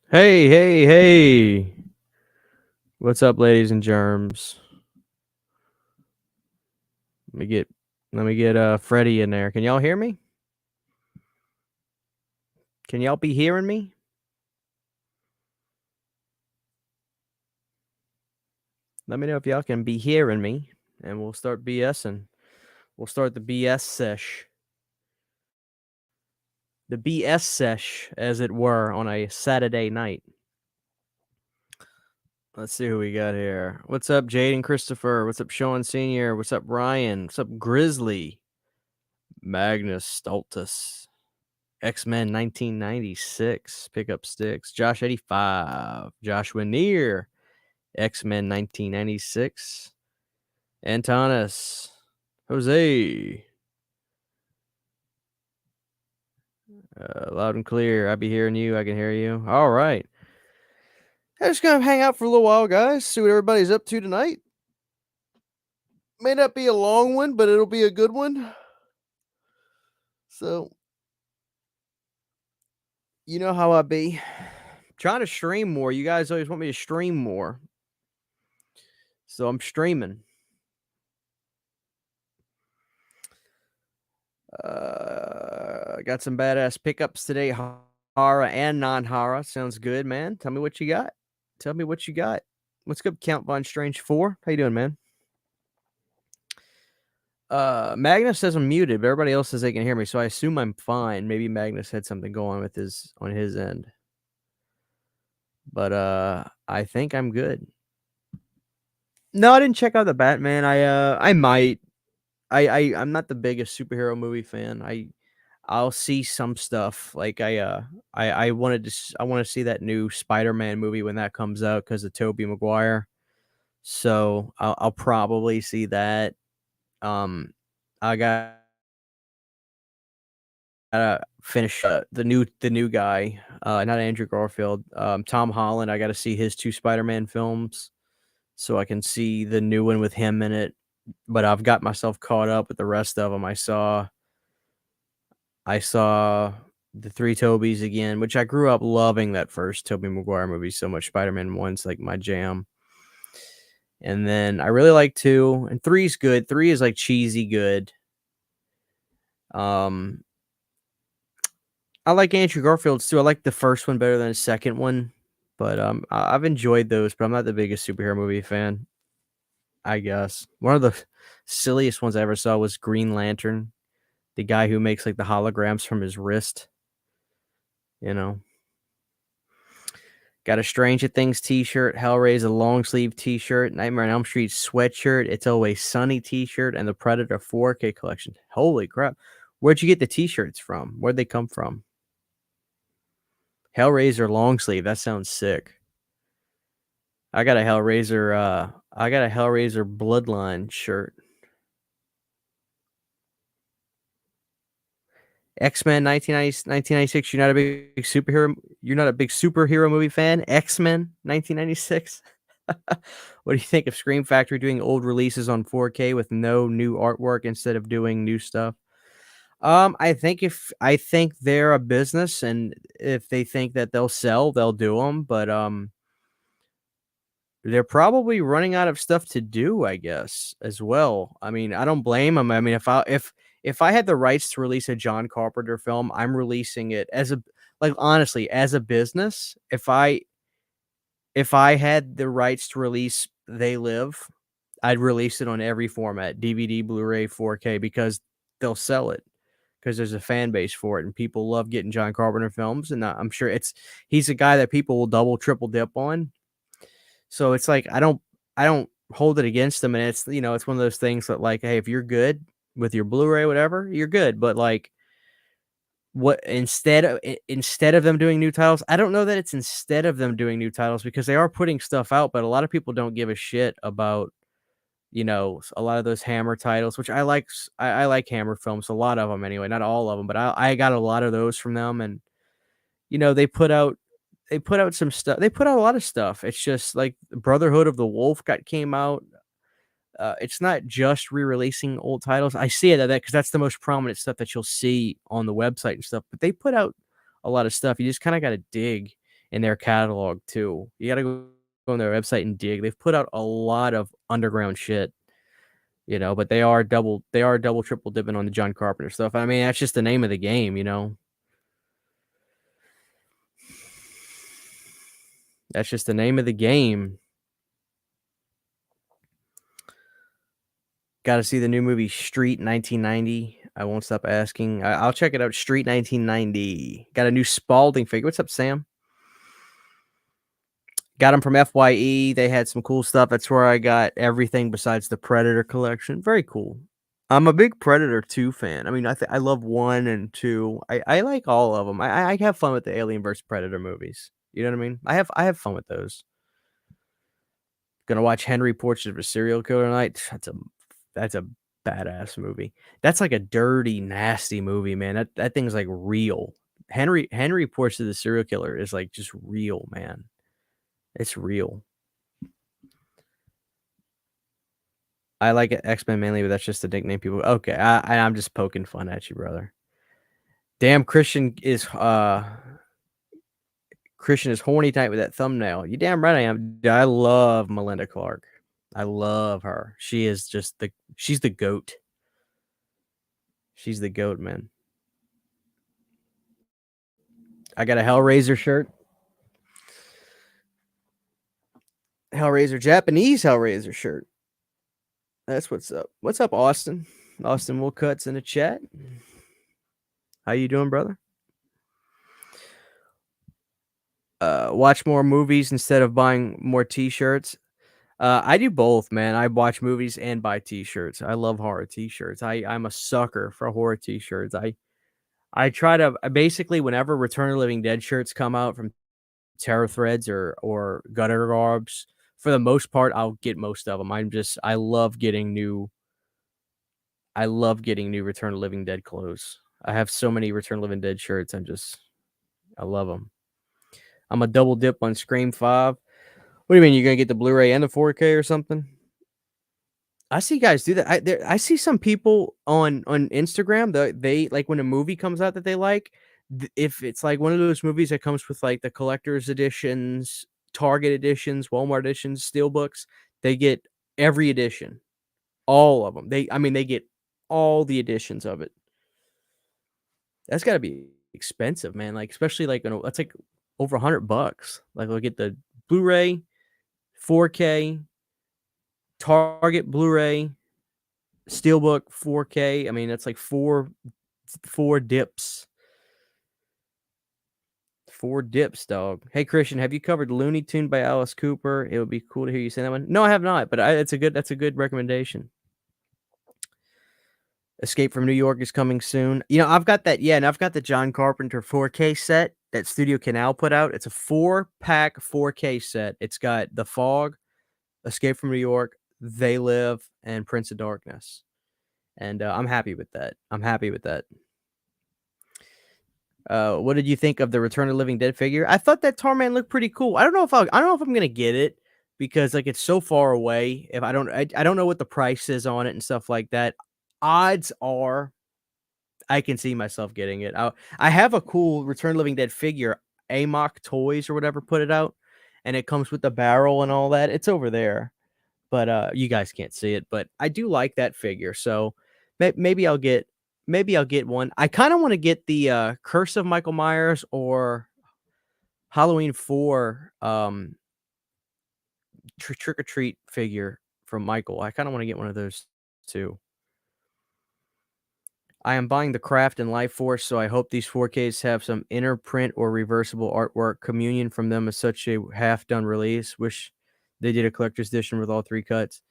Hey, hey, hey. What's up, ladies and germs? Let me get Freddy in there. Can y'all hear me? Can y'all be hearing me? Let me know if y'all can be hearing me, and we'll start BSing. We'll start the BS sesh. The BS sesh, as it were, on a Saturday night. Let's see who we got here. What's up, Jaden Christopher? What's up, Sean Sr.? What's up, Ryan? What's up, Grizzly? Magnus Stultus. X-Men 1996. Pick up sticks. Josh 85. Joshua Neer. X-Men 1996. Antonis. Jose. Loud and clear. I be hearing you. I can hear you. All right. I'm just going to hang out for a little while, guys. See what everybody's up to tonight. May not be a long one, but it'll be a good one. So, you know how I be. Trying to stream more. You guys always want me to stream more. So I'm streaming. Got some badass pickups today. Hara and non-Hara. Sounds good, man. Tell me what you got. Tell me what you got. What's good, Count Von Strange 4? How you doing, man? Magnus says I'm muted, but everybody else says they can hear me, so I assume I'm fine. Maybe Magnus had something going with on his end. But I think I'm good. No, I didn't check out the Batman. I might. I'm not the biggest superhero movie fan. I'll see some stuff. Like I want to see that new Spider-Man movie when that comes out because of Tobey Maguire. So I'll probably see that. I gotta finish the new guy, not Andrew Garfield, Tom Holland. I gotta see his 2 Spider-Man films so I can see the new one with him in it. But I've got myself caught up with the rest of them. I saw the 3 Tobys again, which I grew up loving that first Tobey Maguire movie so much. Spider-Man 1's like my jam. And then I really like 2, and 3's good. 3 is like cheesy good. I like Andrew Garfield's too. I like the first one better than the second one, but I've enjoyed those, but I'm not the biggest superhero movie fan, I guess. One of the silliest ones I ever saw was Green Lantern, the guy who makes like the holograms from his wrist, you know. Got a Stranger Things t-shirt, Hellraiser long sleeve t-shirt, Nightmare on Elm Street sweatshirt, It's Always Sunny t-shirt, and the Predator 4K collection. Holy crap. Where'd you get the t-shirts from? Where'd they come from? Hellraiser long sleeve. That sounds sick. I got a Hellraiser Bloodline shirt. X-Men 1996. You're not a big superhero movie fan? X-Men 1996. What do you think of Scream Factory doing old releases on 4K with no new artwork instead of doing new stuff? I think they're a business, and if they think that they'll sell, they'll do them. But they're probably running out of stuff to do, I guess, as well. I mean, I don't blame them. I mean, if I had the rights to release a John Carpenter film, I'm releasing it honestly, as a business. If I had the rights to release They Live, I'd release it on every format, DVD, Blu-ray, 4K, because they'll sell it. Because there's a fan base for it, and people love getting John Carpenter films, and I'm sure he's a guy that people will double, triple dip on. So it's like I don't hold it against them, and it's it's one of those things that, like, hey, if you're good with your Blu-ray, whatever, you're good. But like, what instead of them doing new titles, I don't know that it's instead of them doing new titles, because they are putting stuff out, but a lot of people don't give a shit about a lot of those Hammer titles, which I like. I like Hammer films, a lot of them anyway, not all of them, but I got a lot of those from them, and they put out some stuff. They put out a lot of stuff. It's just like Brotherhood of the Wolf came out. It's not just re-releasing old titles. I see it that because that's the most prominent stuff that you'll see on the website and stuff. But they put out a lot of stuff. You just kind of got to dig. in their catalog too. You gotta go on their website and dig. They've put out a lot of underground shit, but they are double, triple dipping on the John Carpenter stuff. I mean, that's just the name of the game. That's just the name of the game. Gotta see the new movie Street 1990. I won't stop asking. I'll check it out. Street 1990. Got a new Spalding figure. What's up, Sam? Got them from FYE. They had some cool stuff. That's where I got everything besides the Predator collection. Very cool. I'm a big Predator 2 fan. I mean, I love 1 and 2. I like all of them. I have fun with the Alien vs Predator movies. You know what I mean? I have fun with those. Gonna watch Henry Portrait of a Serial Killer tonight. That's a badass movie. That's like a dirty, nasty movie, man. That thing's like real. Henry Portrait of the Serial Killer is like just real, man. It's real. I like X-Men mainly, but that's just the nickname people. Okay, I'm just poking fun at you, brother. Damn, Christian is horny tight with that thumbnail. You damn right I am. I love Melinda Clark. I love her. She's the goat. She's the goat, man. I got a Hellraiser shirt. Japanese Hellraiser shirt. That's what's up. What's up, Austin? Austin Woolcut's in the chat. How you doing, brother? Watch more movies instead of buying more t-shirts. I do both, man. I watch movies and buy t-shirts. I love horror t-shirts. I'm a sucker for horror t-shirts. I try to basically whenever Return of the Living Dead shirts come out from Terror Threads or Gutter Garbs, for the most part, I'll get most of them. I love getting new Return of the Living Dead clothes. I have so many Return of the Living Dead shirts. I love them. I'm a double dip on Scream 5. What do you mean? You're gonna get the Blu-ray and the 4K or something? I see guys do that. I see some people on Instagram that they like when a movie comes out that they like. If it's like one of those movies that comes with like the collector's editions, Target editions, Walmart editions, steelbooks, they get every edition, all of them. They get all the editions of it. That's got to be expensive, man. Like especially like that's like over $100. Like they'll get the Blu-ray, 4K, Target Blu-ray, Steelbook 4K. I mean, that's like four dips. 4 dips, dog. Hey Christian, have you covered Looney Tune by Alice Cooper? It would be cool to hear you say that one. No, I have not, but that's a good recommendation. Escape from New York is coming soon. I've got that. Yeah, and I've got the John Carpenter 4K set that Studio Canal put out. It's a 4-pack 4K set. It's got The Fog, Escape from New York, They Live, and Prince of Darkness. And I'm happy with that. What did you think of the Return of the Living Dead figure? I thought that Tarman looked pretty cool. I don't know if I'm gonna get it because like it's so far away. If I don't know what the price is on it and stuff like that. Odds are I can see myself getting it. I have a cool Return of the Living Dead figure. Amok Toys or whatever put it out, and it comes with the barrel and all that. It's over there, but you guys can't see it. But I do like that figure, so maybe I'll get one. I kind of want to get the Curse of Michael Myers or Halloween 4 Trick or Treat figure from Michael. I kind of want to get one of those too. I am buying the Craft and Life Force, so I hope these 4Ks have some inner print or reversible artwork. Communion from them is such a half-done release. Wish they did a collector's edition with all 3 cuts.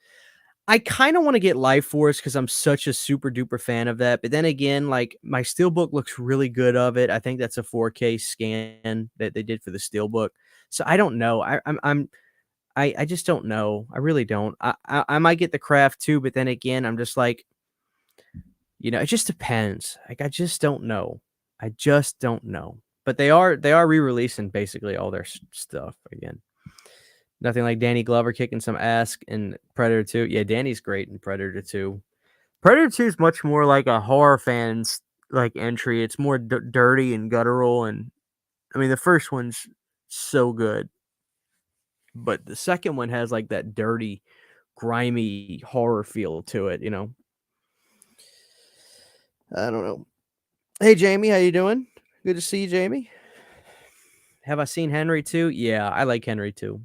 I kind of want to get Life Force because I'm such a super duper fan of that. But then again, like my Steelbook looks really good of it. I think that's a 4K scan that they did for the Steelbook. So I don't know. I just don't know. I really don't. I might get the Craft too, but then again, I'm just like, it just depends. Like I just don't know. But they are re-releasing basically all their stuff again. Nothing like Danny Glover kicking some ass in Predator 2. Yeah, Danny's great in Predator 2. Predator 2 is much more like a horror fan's like entry. It's more dirty and guttural, and I mean the first one's So good. But the second one has, like, that dirty, grimy horror feel to it, you know? I don't know. Hey, Jamie, how you doing? Good to see you, Jamie. Have I seen Henry too? Yeah, I like Henry too.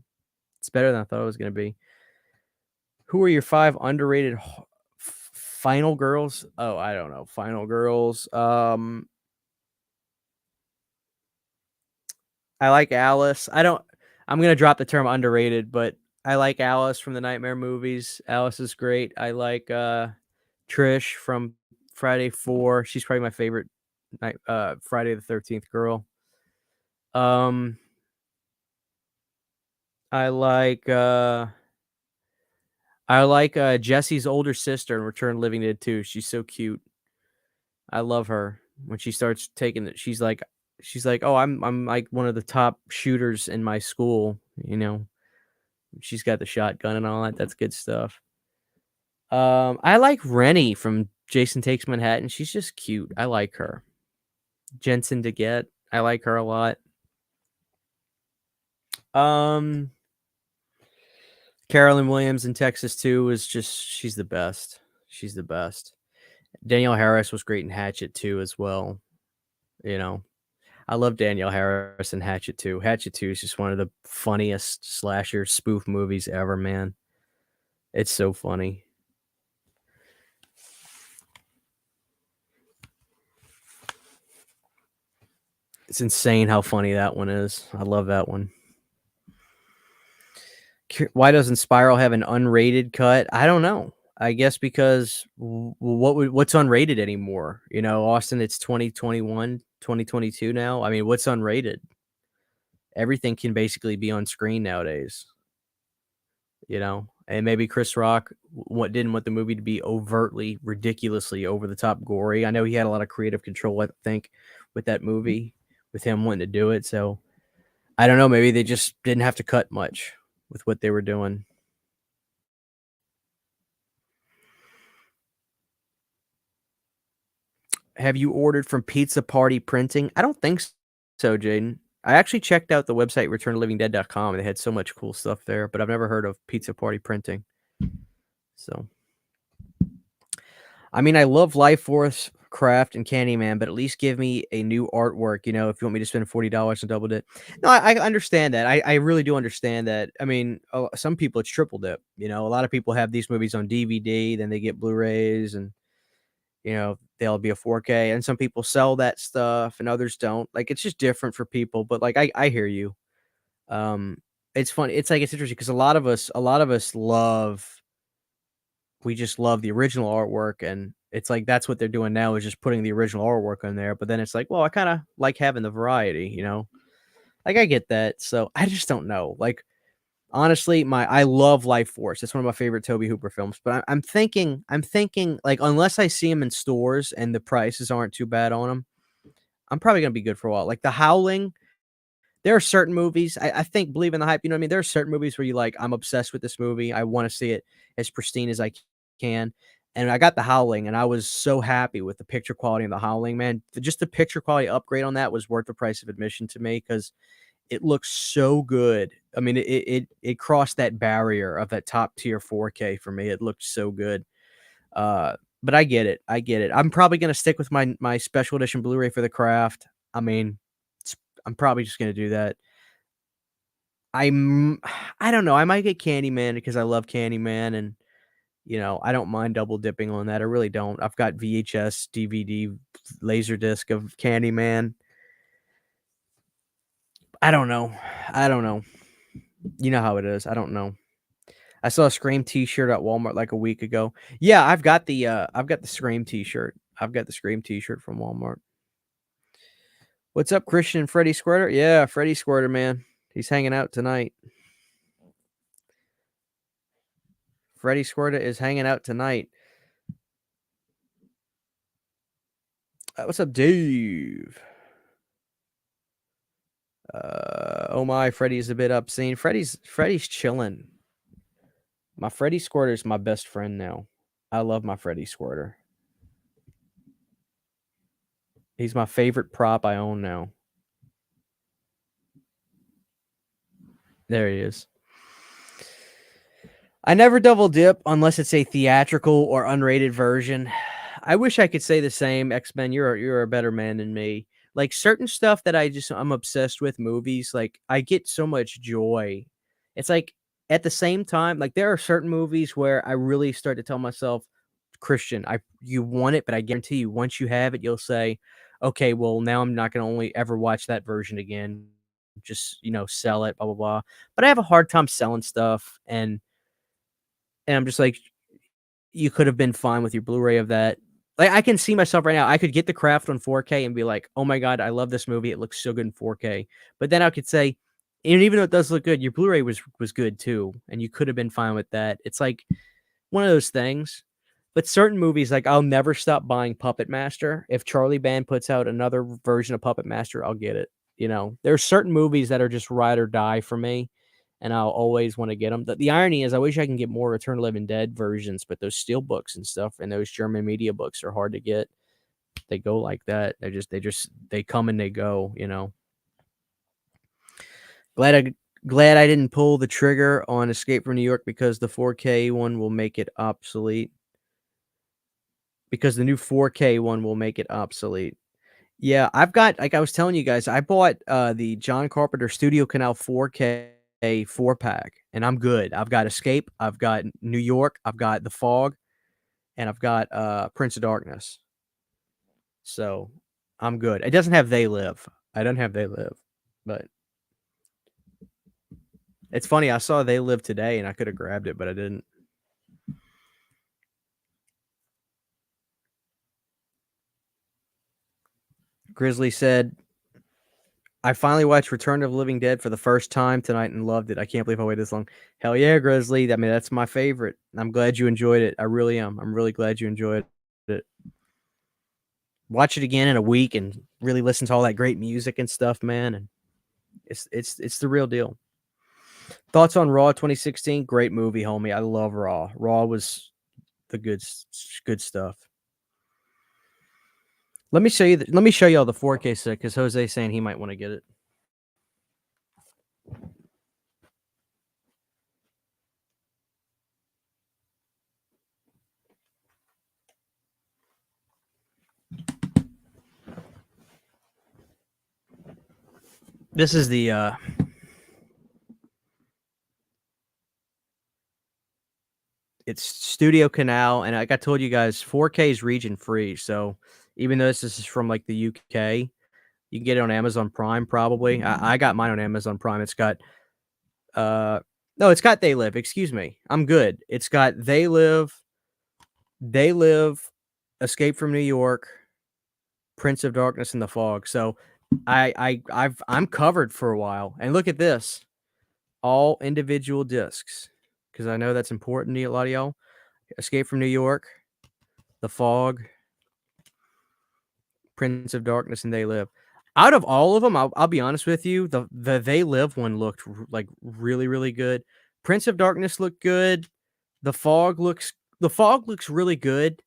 It's better than I thought it was gonna be. Who are your 5 underrated final girls? Oh, I don't know. Final girls. I like Alice. I'm gonna drop the term underrated, but I like Alice from the Nightmare movies. Alice is great. I like Trish from Friday 4. She's probably my favorite Friday the 13th girl. Um I like Jesse's older sister in Return of the Living Dead 2. She's so cute. I love her. When she starts taking it, she's like, "Oh, I'm like one of the top shooters in my school," you know. She's got the shotgun and all that. That's good stuff. I like Rennie from Jason Takes Manhattan. She's just cute. I like her. Jensen DeGette. I like her a lot. Um, Carolyn Williams in Texas 2 is just she's the best. She's the best. Danielle Harris was great in Hatchet 2 as well, you know. I love Danielle Harris in Hatchet 2. Hatchet 2 is just one of the funniest slasher spoof movies ever, man. It's so funny. It's insane how funny that one is. I love that one. Why doesn't Spiral have an unrated cut? I don't know. I guess because what's unrated anymore? You know, Austin, it's 2021, 2022 now. I mean, what's unrated? Everything can basically be on screen nowadays, you know? And maybe Chris Rock didn't want the movie to be overtly, ridiculously over the top gory. I know he had a lot of creative control, I think, with that movie, with him wanting to do it. So I don't know. Maybe they just didn't have to cut much with what they were doing. Have you ordered from Pizza Party Printing? I don't think so, Jaden. I actually checked out the website returnlivingdead.com and they had so much cool stuff there, but I've never heard of Pizza Party Printing. So, I mean, I love Life Force Craft and Candyman, but at least give me a new artwork, you know, if you want me to spend $40 and double dip. No, I understand that. I really do understand that. I mean, some people it's triple dip, you know. A lot of people have these movies on DVD, then they get Blu-rays and you know, they'll be a 4K, and some people sell that stuff and others don't. Like, it's just different for people, but, like, I hear you. Um, it's funny. It's, like, it's interesting because a lot of us we just love the original artwork, and it's like that's what they're doing now is just putting the original artwork on there, but then it's like, well, I kinda like having the variety, you know? Like, I get that, so I just don't know. Like, honestly, my I love Life Force. It's one of my favorite Toby Hooper films, but I'm thinking, like, unless I see them in stores and the prices aren't too bad on them, I'm probably gonna be good for a while. Like, The Howling, there are certain movies I think Believe in the Hype, you know what I mean? There are certain movies where you like, "I'm obsessed with this movie. I wanna see it as pristine as I can." And I got The Howling, and I was so happy with the picture quality in The Howling, man. Just the picture quality upgrade on that was worth the price of admission to me because it looks so good. I mean, it crossed that barrier of that top tier 4K for me. It looked so good. But I get it. I get it. I'm probably gonna stick with my special edition Blu-ray for The Craft. I mean, I'm probably just gonna do that. I'm I don't know. I might get Candyman because I love Candyman, and you know I don't mind double dipping on that. I really don't. I've got VHS, DVD, Laserdisc of Candyman. I don't know. I don't know. You know how it is. I don't know. I saw a Scream T-shirt at Walmart like a week ago. Yeah, I've got the Scream T-shirt. I've got the Scream T-shirt from Walmart. What's up, Christian and Freddy Squirter? Yeah, Freddy Squirter, man. He's hanging out tonight. Freddy Squirter is hanging out tonight. What's up, Dave? Oh my, Freddy's a bit obscene. Freddy's chilling. My Freddy Squirter is my best friend now. I love my Freddy Squirter. He's my favorite prop I own now. There he is. I never double dip unless it's a theatrical or unrated version. I wish I could say the same. X-Men, you're a better man than me. Like certain stuff that I'm obsessed with movies, like I get so much joy. It's like at the same time, like there are certain movies where I really start to tell myself, Christian, you want it, but I guarantee you once you have it, you'll say, okay, well now I'm not gonna only ever watch that version again. Just, sell it, blah blah blah. But I have a hard time selling stuff and I'm just like, you could have been fine with your Blu-ray of that. Like, I can see myself right now. I could get The Craft on 4K and be like, "Oh my god, I love this movie. It looks so good in 4K." But then I could say, and even though it does look good, your Blu-ray was good too, and you could have been fine with that. It's like one of those things. But certain movies, like I'll never stop buying Puppet Master. If Charlie Band puts out another version of Puppet Master, I'll get it. There's certain movies that are just ride or die for me, and I'll always want to get them. The irony is, I wish I can get more Return of the Living Dead versions, but those steel books and stuff and those German media books are hard to get. They go like that. They come and they go. Glad I glad I didn't pull the trigger on Escape from New York because the 4K one will make it obsolete. Because the new 4K one will make it obsolete. Yeah, I've got like I was telling you guys, I bought the John Carpenter Studio Canal 4K 4-pack, and I'm good. I've got Escape, I've got New York, I've got The Fog, and I've got Prince of Darkness. So I'm good. It doesn't have They Live. I don't have They Live, but it's funny. I saw They Live today, and I could have grabbed it, but I didn't. Grizzly said, I finally watched Return of the Living Dead for the first time tonight and loved it. I can't believe I waited this long. Hell yeah, Grizzly. I mean, that's my favorite. I'm glad you enjoyed it. I really am. I'm really glad you enjoyed it. Watch it again in a week and really listen to all that great music and stuff, man. And it's the real deal. Thoughts on Raw 2016? Great movie, homie. I love Raw. Raw was the good stuff. Let me show you all the 4K set because Jose's saying he might want to get it. This is the it's Studio Canal, and like I told you guys, 4K is region free. So even though this is from like the UK, you can get it on Amazon Prime probably. I got mine on Amazon Prime. It's got no, it's got They Live. Excuse me. I'm good. It's got They Live, Escape from New York, Prince of Darkness, and The Fog. So I'm covered for a while. And look at this. All individual discs. Because I know that's important to a lot of y'all. Escape from New York, The Fog, Prince of Darkness, and They Live. Out of all of them, I'll be honest with you, the They Live one looked like really, really good. Prince of Darkness looked good. The Fog looks really good.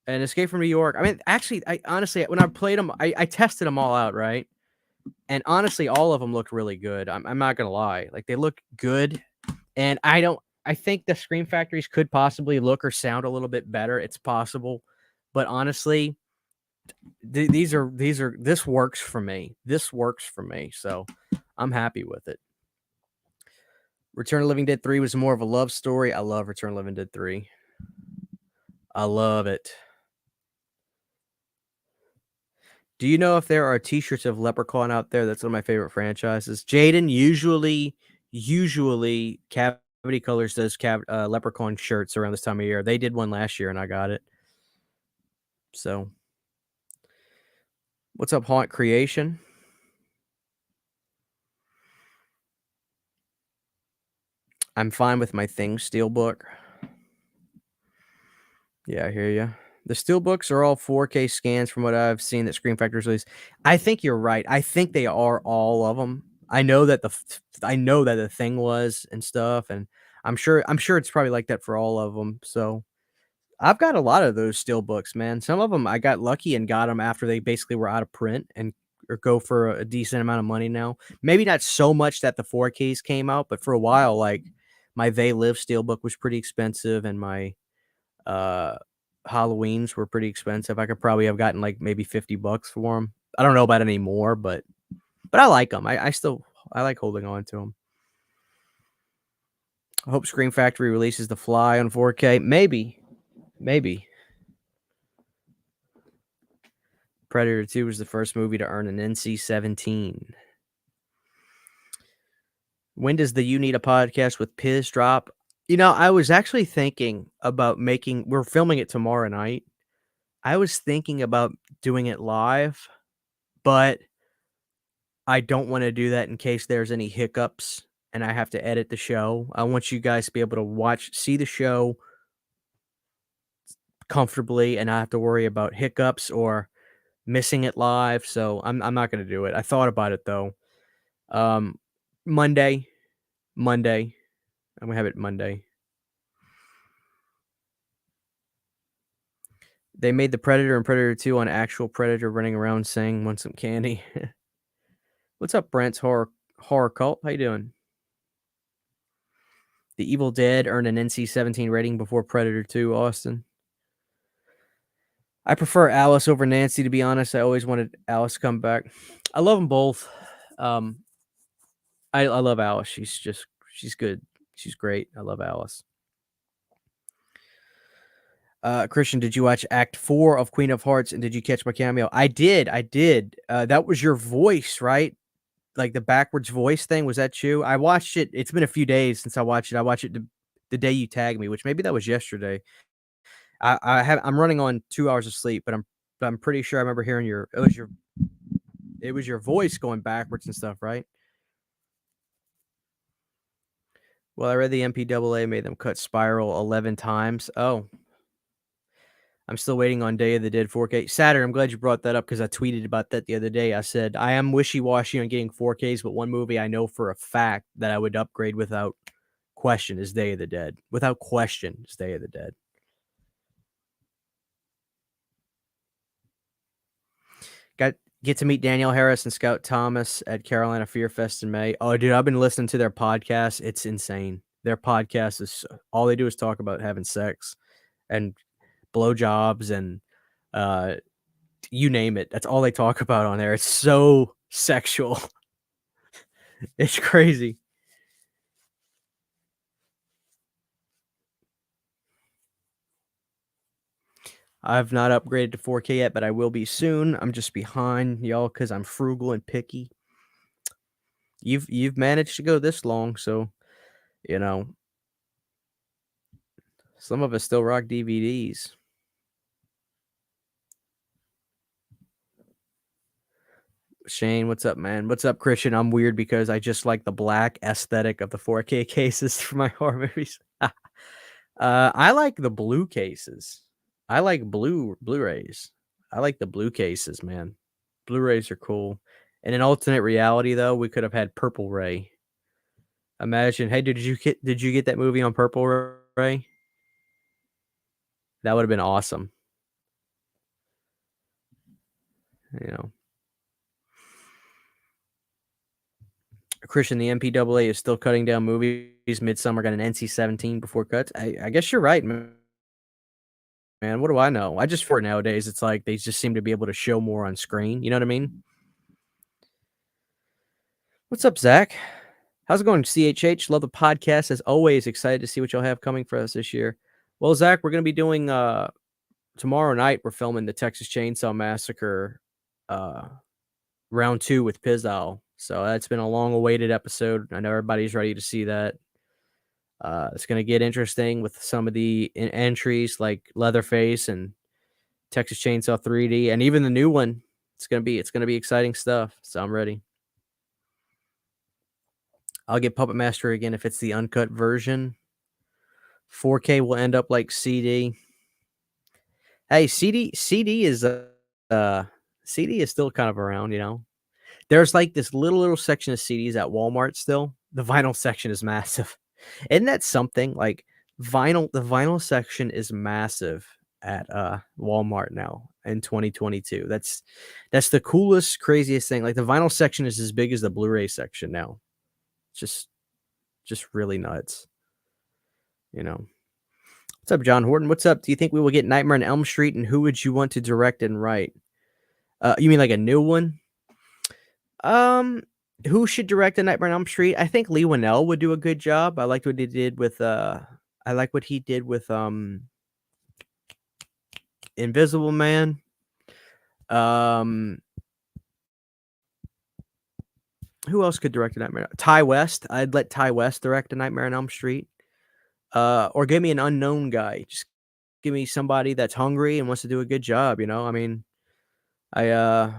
And Escape from New York. I mean, actually, I honestly, when I played them, I tested them all out, right? And honestly, all of them looked really good. I'm not gonna lie, like they look good. And I think the Scream Factories could possibly look or sound a little bit better. It's possible, but honestly, this works for me. This works for me, so I'm happy with it. Return of the Living Dead 3 was more of a love story. I love Return of the Living Dead 3. I love it. Do you know if there are t-shirts of Leprechaun out there? That's one of my favorite franchises. Jaden, usually Cavity Colors does Leprechaun shirts around this time of year. They did one last year, and I got it. So, what's up, Haunt Creation? I'm fine with my Things Steelbook. Yeah, I hear you. The Steelbooks are all 4K scans from what I've seen that Scream Factory's released. I think you're right. I think they are all of them. I know that the Thing was and stuff, and I'm sure it's probably like that for all of them. So I've got a lot of those Steelbooks, man. Some of them I got lucky and got them after they basically were out of print or go for a decent amount of money now. Maybe not so much that the 4Ks came out, but for a while, like my They Live Steelbook was pretty expensive, and my uh Halloweens were pretty expensive. I could probably have gotten like maybe $50 for them. I don't know about any more, but I like them. I like holding on to them. I hope Scream Factory releases The Fly on 4K. Maybe. Predator 2 was the first movie to earn an NC-17. When does the You Need a Podcast with Piz drop? I was actually thinking about we're filming it tomorrow night. I was thinking about doing it live, but I don't want to do that in case there's any hiccups and I have to edit the show. I want you guys to be able to see the show comfortably and not have to worry about hiccups or missing it live. So I'm not going to do it. I thought about it though. Monday. I'm gonna have it Monday. They made the Predator and Predator 2 on actual Predator running around saying, "Want some candy?" What's up, Brent's horror cult? How you doing? The Evil Dead earned an NC-17 rating before Predator 2, Austin. I prefer Alice over Nancy, to be honest. I always wanted Alice to come back. I love them both. I love Alice. She's good. She's great. I love Alice. Christian, did you watch Act 4 of Queen of Hearts, and did you catch my cameo? I did. That was your voice, right? Like the backwards voice thing. Was that you? I watched it. It's been a few days since I watched it. I watched it the day you tagged me, which maybe that was yesterday. I'm running on 2 hours of sleep, but I'm pretty sure I remember hearing it was your voice going backwards and stuff, right? Well, I read the MPAA made them cut Spiral 11 times. Oh. I'm still waiting on Day of the Dead 4K. Saturn, I'm glad you brought that up because I tweeted about that the other day. I said, I am wishy-washy on getting 4Ks, but one movie I know for a fact that I would upgrade without question is Day of the Dead. Without question is Day of the Dead. Get to meet Danielle Harris and Scout Thomas at Carolina Fear Fest in May. Oh, dude, I've been listening to their podcast. It's insane. Their podcast is all they do is talk about having sex and blowjobs and you name it. That's all they talk about on there. It's so sexual. It's crazy. I've not upgraded to 4K yet, but I will be soon. I'm just behind y'all because I'm frugal and picky. You've managed to go this long, so some of us still rock DVDs. Shane, what's up, man? What's up, Christian? I'm weird because I just like the black aesthetic of the 4K cases for my horror movies. I like the blue cases. I like Blu-rays. I like the blue cases, man. Blu-rays are cool. In an alternate reality, though, we could have had Purple Ray. Imagine, hey, did you get that movie on Purple Ray? That would have been awesome. Christian, the MPAA is still cutting down movies. Midsummer got an NC-17 before cuts. I guess you're right, man. What do I know? I just for nowadays, it's like they just seem to be able to show more on screen. You know what I mean? What's up, Zach? How's it going, CHH? Love the podcast. As always, excited to see what y'all have coming for us this year. Well, Zach, we're going to be doing tomorrow night. We're filming the Texas Chainsaw Massacre round 2 with Pizzal. So that's been a long-awaited episode. I know everybody's ready to see that. It's going to get interesting with some of the entries like Leatherface and Texas Chainsaw 3D, and even the new one. It's going to be exciting stuff. So I'm ready. I'll get Puppet Master again if it's the uncut version. 4K will end up like CD. Hey, CD is still kind of around, There's like this little section of CDs at Walmart still. The vinyl section is massive. Isn't that something? Like the vinyl section is massive at Walmart now. in 2022. That's the coolest, craziest thing. Like the vinyl section is as big as the Blu-ray section now. Just just really nuts, you know. What's up, John Horton? What's up? Do you think we will get Nightmare on Elm Street, and who would you want to direct and write? You mean like a new one? Um, who should direct a Nightmare on Elm Street? I think Lee Winnell would do a good job. I liked what he did with I like what he did with Invisible Man. Um, who else could direct a Nightmare? Ty West. I'd let Ty West direct a Nightmare on Elm Street. Or give me an unknown guy. Just give me somebody that's hungry and wants to do a good job, you know? I mean, I uh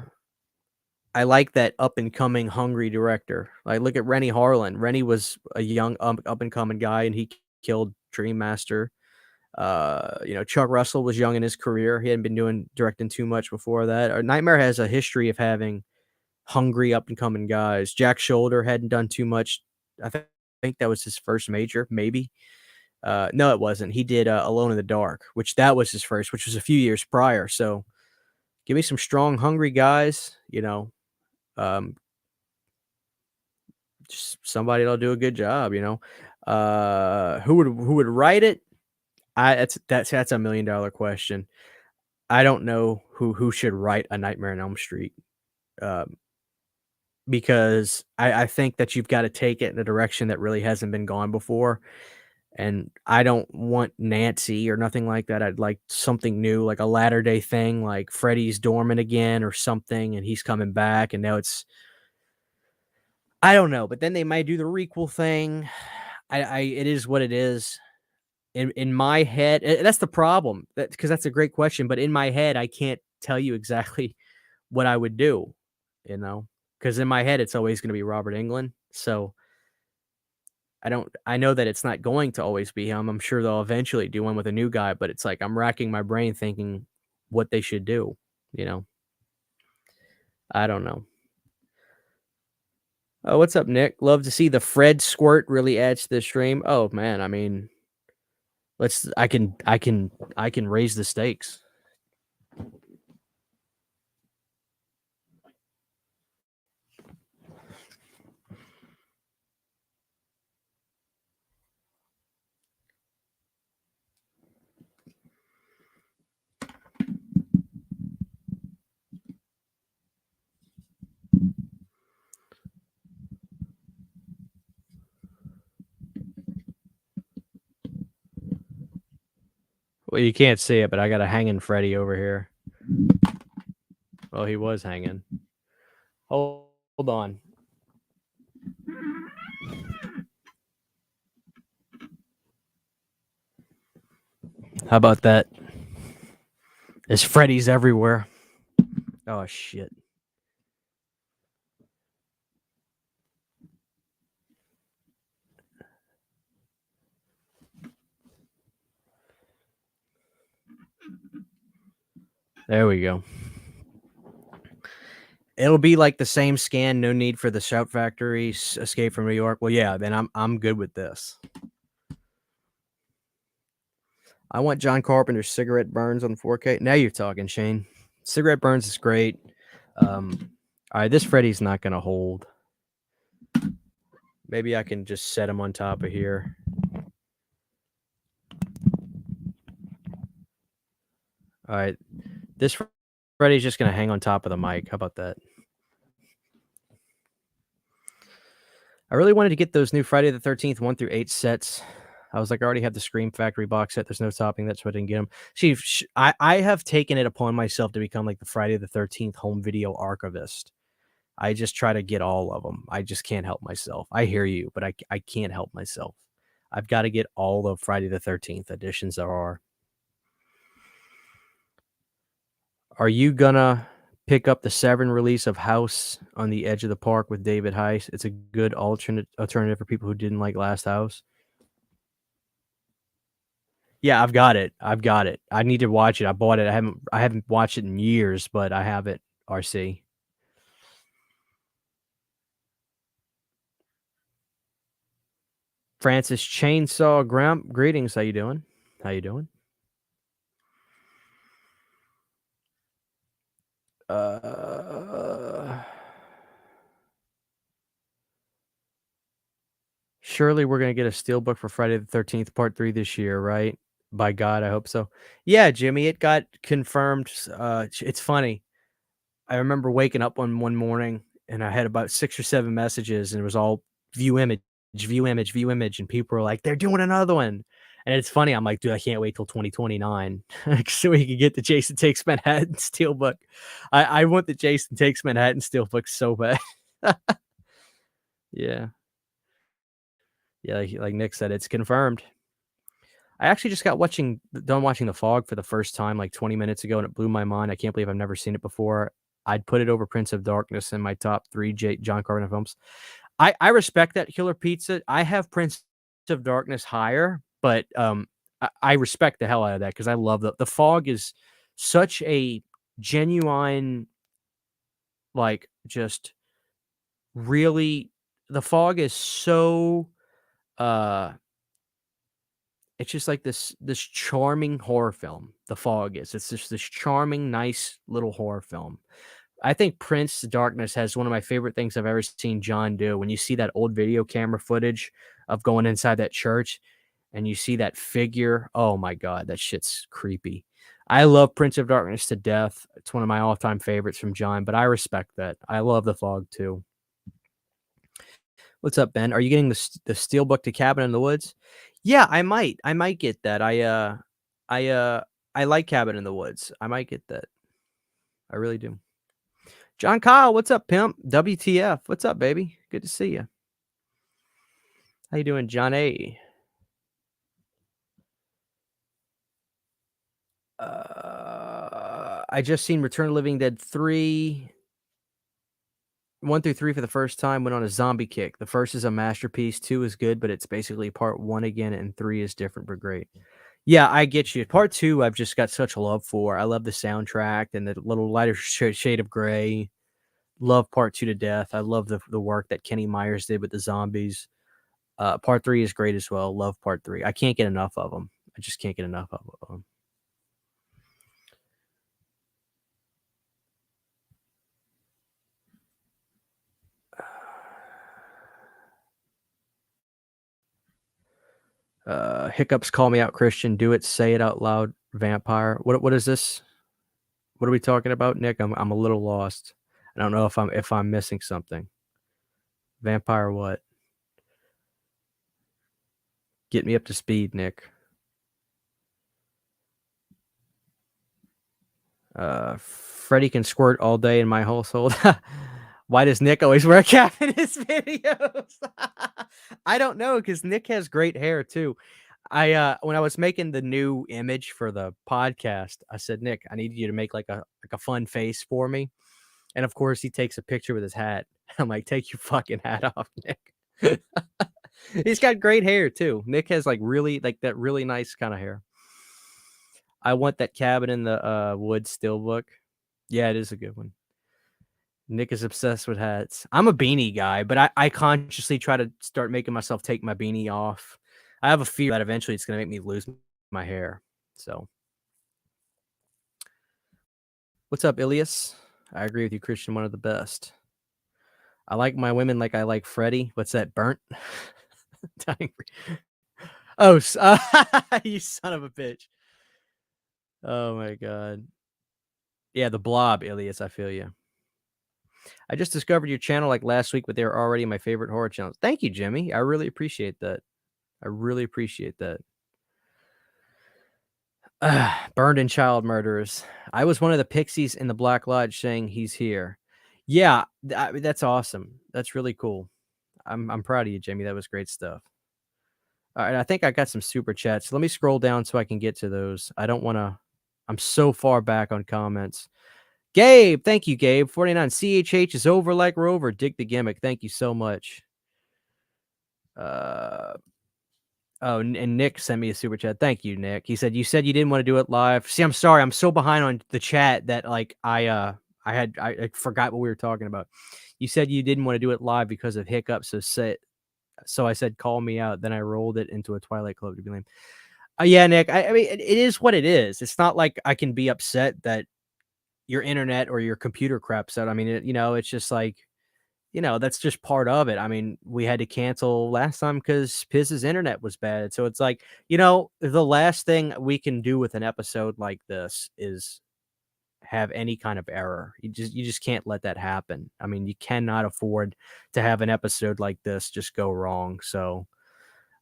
I like that up and coming hungry director. Like look at Rennie Harlan. Rennie was a young up and coming guy and he killed Dream Master. You know, Chuck Russell was young in his career. He hadn't been doing directing too much before that. Nightmare has a history of having hungry up and coming guys. Jack Shoulder hadn't done too much. I think that was his first major, maybe. No, it wasn't. He did Alone in the Dark, which that was his first, which was a few years prior. So give me some strong, hungry guys. You know, um, just somebody that'll do a good job. You know, who would write it? That's $1 million question. I don't know who should write a Nightmare on Elm Street. Um, because I think that you've got to take it in a direction that really hasn't been gone before. And I don't want Nancy or nothing like that. I'd like something new, like a latter day thing, like Freddy's dormant again or something, and he's coming back. And now I don't know, but then they might do the requel thing. It is what it is. In my head, that's the problem. Because that's a great question, but in my head, I can't tell you exactly what I would do, you know, because in my head, it's always going to be Robert Englund. So I know that it's not going to always be him. I'm sure they'll eventually do one with a new guy, but it's like I'm racking my brain thinking what they should do, you know? I don't know. Oh, what's up, Nick? Love to see the Fred squirt really adds to the stream. Oh man, I mean, I can raise the stakes. Well, you can't see it, but I got a hanging Freddy over here. Well, he was hanging. Hold on. How about that? There's Freddy's everywhere. Oh shit. There we go. It'll be like the same scan, no need for the Shout Factory, Escape from New York. Well, yeah, then I'm good with this. I want John Carpenter's Cigarette Burns on 4K. Now you're talking, Shane. Cigarette Burns is great. All right, this Freddy's not gonna hold. Maybe I can just set him on top of here. All right, this Freddy's just gonna hang on top of the mic. How about that? I really wanted to get those new Friday the 13th 1 through 8 sets. I was like, I already have the Scream Factory box set. There's no topping. That's why I didn't get them. See, I have taken it upon myself to become like the Friday the 13th home video archivist. I just try to get all of them. I just can't help myself. I hear you, but I can't help myself. I've got to get all the Friday the 13th editions there are. Are you gonna pick up the Severn release of House on the Edge of the Park with David Heiss? It's a good alternative for people who didn't like Last House. Yeah, I've got it. I need to watch it. I bought it. I haven't watched it in years, but I have it. RC. Francis Chainsaw greetings. How you doing? How you doing? Uh, Surely we're gonna get a steelbook for Friday the 13th Part 3 this year, right? By God, I hope so. Yeah, Jimmy, it got confirmed. It's funny. I remember waking up one morning and I had about 6 or 7 messages and it was all view image, view image, view image, and people were like, "They're doing another one." And it's funny, I'm like, "Dude, I can't wait till 2029 so we can get the Jason Takes Manhattan Steelbook." I want the Jason Takes Manhattan Steelbook so bad. Yeah. Yeah, like Nick said, it's confirmed. I actually just got done watching The Fog for the first time like 20 minutes ago, and it blew my mind. I can't believe I've never seen it before. I'd put it over Prince of Darkness in my top 3 John Carpenter films. I respect that Killer Pizza. I have Prince of Darkness higher, but, I respect the hell out of that because I love The Fog is such a genuine, like, just really The Fog is so, uh it's just like this charming horror film, The Fog is. It's just this charming, nice little horror film. I think Prince Darkness has one of my favorite things I've ever seen John do. When you see that old video camera footage of going inside that church and you see that figure, oh my god, that shit's creepy. I love Prince of Darkness to death. It's one of my all-time favorites from John, but I respect that. I love The Fog too. What's up, Ben? Are you getting the steelbook to Cabin in the Woods? Yeah, I might. I might get that. I I like Cabin in the Woods. I might get that. I really do. John Kyle, what's up, pimp? WTF? What's up, baby? Good to see you. How you doing, John A? I just seen Return of the Living Dead 3, 1 through 3 for the first time, went on a zombie kick. The first is a masterpiece, 2 is good, but it's basically part 1 again, and 3 is different but great. Yeah, I get you. Part 2, I've just got such love for. I love the soundtrack and the little lighter shade of gray. Love part 2 to death. I love the work that Kenny Myers did with the zombies. Part 3 is great as well. Love part 3. I can't get enough of them. I just can't get enough of them. Hiccups, call me out, Christian. Do it, say it out loud, vampire. What is this? What are we talking about, Nick? I'm a little lost. I don't know if I'm missing something. Vampire what? Get me up to speed, Nick. Freddy can squirt all day in my household. Why does Nick always wear a cap in his videos? I don't know because Nick has great hair too. When I was making the new image for the podcast, I said, Nick, I need you to make like a fun face for me. And of course, he takes a picture with his hat. I'm like, take your fucking hat off, Nick. He's got great hair too. Nick has like that really nice kind of hair. I want that Cabin in the Woods steelbook. Yeah, it is a good one. Nick is obsessed with hats. I'm a beanie guy, but I consciously try to start making myself take my beanie off. I have a fear that eventually it's going to make me lose my hair. So, what's up, Ilias? I agree with you, Christian. One of the best. I like my women like I like Freddy. What's that? Burnt? Oh, you son of a bitch. Oh my god. Yeah, the Blob, Ilias. I feel you. I just discovered your channel like last week, but they're already my favorite horror channels. Thank you, Jimmy. I really appreciate that. I really appreciate that. Burned in child murderers. I was one of the pixies in the Black Lodge saying he's here. Yeah, that's awesome. That's really cool. I'm proud of you, Jimmy. That was great stuff. All right, I think I got some super chats. Let me scroll down so I can get to those. I don't want to. I'm so far back on comments. Gabe, thank you, Gabe. 49 CHH is over like we're over. Dig the gimmick. Thank you so much. Oh, and Nick sent me a super chat. Thank you, Nick. He said you didn't want to do it live. See, I'm sorry. I'm so behind on the chat that like I forgot what we were talking about. You said you didn't want to do it live because of hiccups. So I said call me out. Then I rolled it into a Twilight Club to be lame. Yeah, Nick. I mean, it is what it is. It's not like I can be upset that your internet or your computer craps out. I mean, it's just like, that's just part of it. I mean, we had to cancel last time because Piz's internet was bad. So it's like, the last thing we can do with an episode like this is have any kind of error. You just can't let that happen. I mean, you cannot afford to have an episode like this just go wrong. So,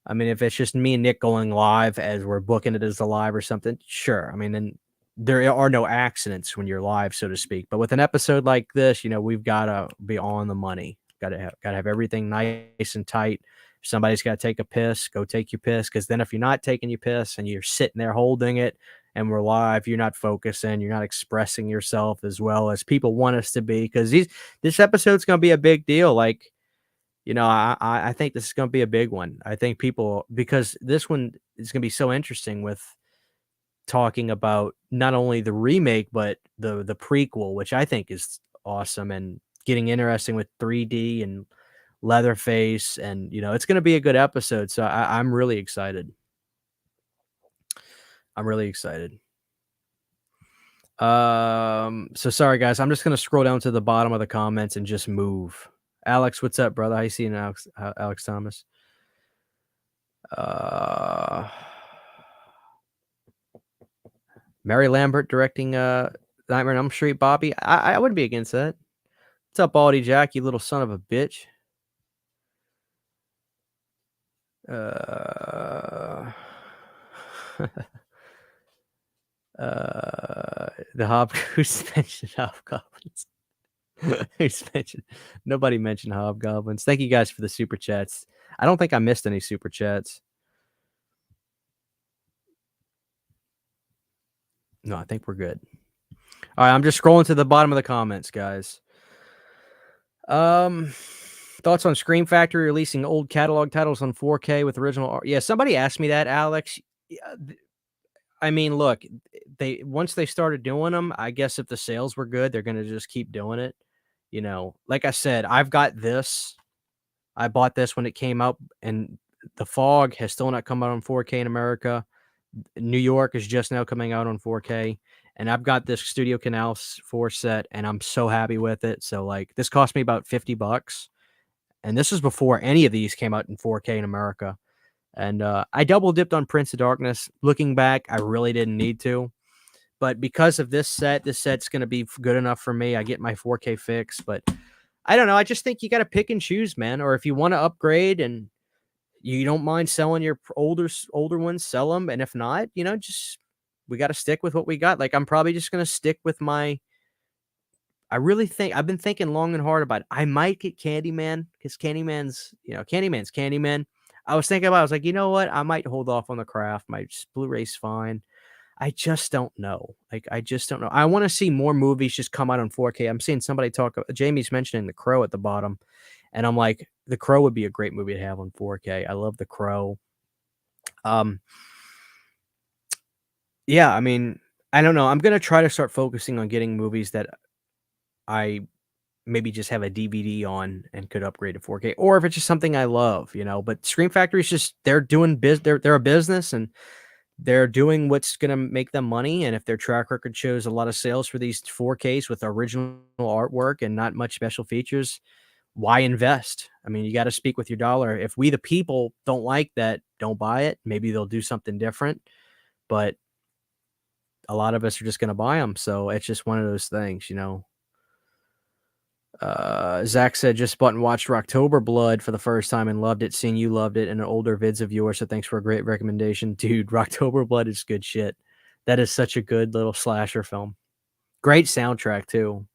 I mean, if it's just me and Nick going live as we're booking it as a live or something, sure. I mean, then there are no accidents when you're live, so to speak. But with an episode like this, we've got to be on the money. Got to have everything nice and tight. If somebody's got to take a piss, go take your piss. Because then if you're not taking your piss and you're sitting there holding it and we're live, you're not focusing, you're not expressing yourself as well as people want us to be. Because this episode's going to be a big deal. Like, I think this is going to be a big one. I think people, because this one is going to be so interesting with talking about not only the remake, but the prequel, which I think is awesome, and getting interesting with 3D and Leatherface. And, it's going to be a good episode. So I'm really excited. I'm really excited. So sorry guys, I'm just going to scroll down to the bottom of the comments and just move. Alex, what's up, brother? How you seeing, Alex Thomas? Mary Lambert directing Nightmare on Elm Street. Bobby, I wouldn't be against that. What's up, Baldy Jack? You little son of a bitch. The who's mentioned hobgoblins? Who's mentioned? Nobody mentioned hobgoblins. Thank you guys for the super chats. I don't think I missed any super chats. No, I think we're good. All right, I'm just scrolling to the bottom of the comments, guys. Thoughts on Scream Factory releasing old catalog titles on 4K with original art? Yeah, somebody asked me that, Alex. I mean, look, once they started doing them, I guess if the sales were good, they're gonna just keep doing it. Like I said, I've got this. I bought this when it came out, and The Fog has still not come out on 4K in America. New York is just now coming out on 4K, and I've got this Studio Canal 4 set, and I'm so happy with it. So like, this cost me about $50, and this is before any of these came out in 4K in America. And I double dipped on Prince of Darkness. Looking back, I really didn't need to, but because of this set's going to be good enough for me. I get my 4K fix, but I don't know. I just think you got to pick and choose, man. Or if you want to upgrade and you don't mind selling your older ones, sell them. And if not, just we got to stick with what we got. Like, I'm probably just going to stick with I really think I've been thinking long and hard about it. I might get Candyman because Candyman's Candyman. I was thinking about it. I was like, you know what? I might hold off on the craft. My Blu-ray's fine. I just don't know. Like, I just don't know. I want to see more movies just come out on 4K. I'm seeing somebody talk. Jamie's mentioning The Crow at the bottom. And I'm like, The Crow would be a great movie to have on 4K. I love The Crow. Yeah, I mean, I don't know. I'm going to try to start focusing on getting movies that I maybe just have a DVD on and could upgrade to 4K, or if it's just something I love, but Scream Factory is just, they're doing they're a business, and they're doing what's going to make them money. And if their track record shows a lot of sales for these 4Ks with original artwork and not much special features, why invest? I mean, you got to speak with your dollar. If we, the people, don't like that, don't buy it. Maybe they'll do something different, but a lot of us are just going to buy them. So it's just one of those things, Zach said, just bought and watched Rocktober Blood for the first time and loved it. Seeing you loved it and older vids of yours. So thanks for a great recommendation. Dude, Rocktober Blood is good shit. That is such a good little slasher film. Great soundtrack too.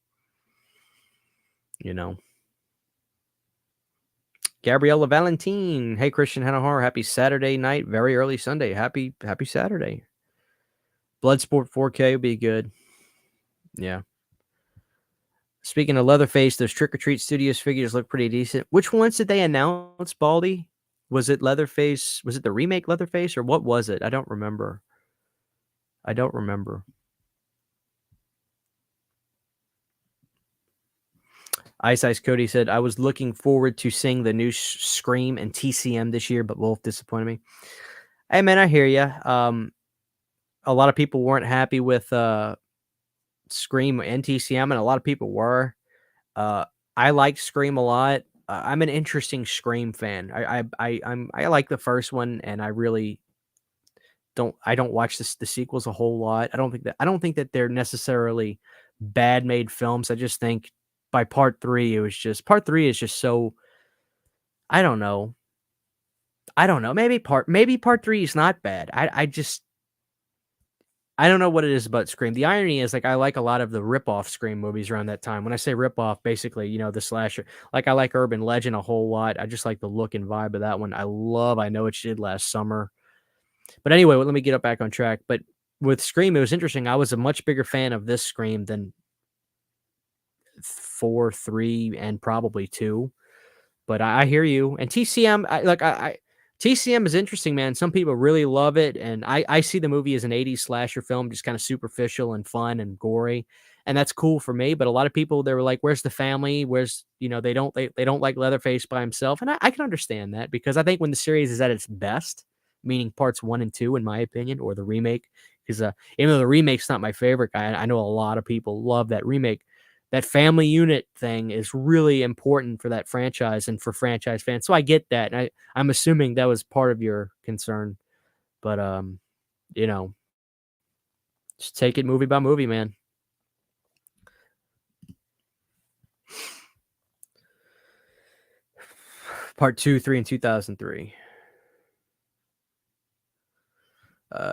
Gabriella Valentine. Hey, Christian Hannahar. Happy Saturday night. Very early Sunday. Happy Saturday. Bloodsport 4K would be good. Yeah. Speaking of Leatherface, those Trick or Treat Studios figures look pretty decent. Which ones did they announce, Baldy? Was it Leatherface? Was it the remake Leatherface, or what was it? I don't remember. Ice Cody said, I was looking forward to seeing the new Scream and TCM this year, but both disappointed me. Hey, man, I hear you. A lot of people weren't happy with Scream and TCM, and a lot of people were. Uh, I like Scream a lot. I'm an interesting Scream fan. I like the first one, and I don't watch the sequels a whole lot. I don't think that they're necessarily bad made films. I just think by part 3 is just so I don't know. I don't know. Maybe part 3 is not bad. I don't know what it is about Scream. The irony is, like, I like a lot of the rip-off Scream movies around that time. When I say rip-off, basically, the slasher. Like, I like Urban Legend a whole lot. I just like the look and vibe of that one. I Know What You Did Last Summer. But anyway, let me get up back on track. But with Scream, it was interesting. I was a much bigger fan of this Scream than 4, 3, and probably 2. But I hear you. And TCM, TCM is interesting, man. Some people really love it, and I see the movie as an 80s slasher film, just kind of superficial and fun and gory, and that's cool for me. But a lot of people, they were like, "Where's the family? Where's they don't like Leatherface by himself," and I can understand that because I think when the series is at its best, meaning parts 1 and 2, in my opinion, or the remake, because even though the remake's not my favorite, I know a lot of people love that remake. That family unit thing is really important for that franchise and for franchise fans. So I get that. And I'm assuming that was part of your concern, but you know, just take it movie by movie, man. Part 2, 3, and 2003.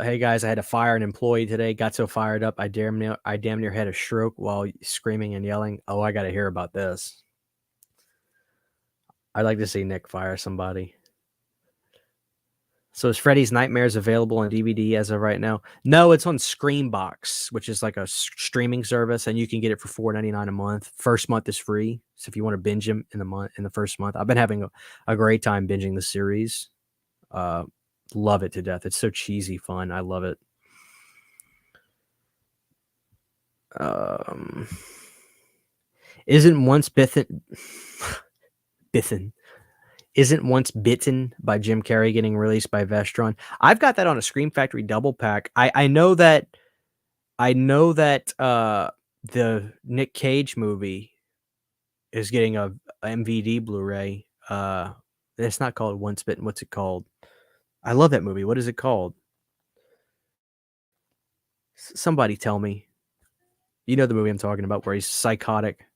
Hey guys, I had to fire an employee today. Got so fired up, I damn near had a stroke while screaming and yelling. Oh, I got to hear about this. I'd like to see Nick fire somebody. So is Freddy's Nightmares available on DVD as of right now? No, it's on Screambox, which is like a streaming service, and you can get it for $4.99 a month. First month is free, so if you want to binge them in the first month, I've been having a great time binging the series. Love it to death. It's so cheesy fun. I love it. Isn't once bitten bitten Isn't Once Bitten by Jim Carrey getting released by Vestron? I've got that on a Scream Factory double pack. I know that the Nick Cage movie is getting a MVD Blu-ray. It's not called Once Bitten. What's it called? I love that movie. What is it called? Somebody tell me. You know the movie I'm talking about where he's psychotic.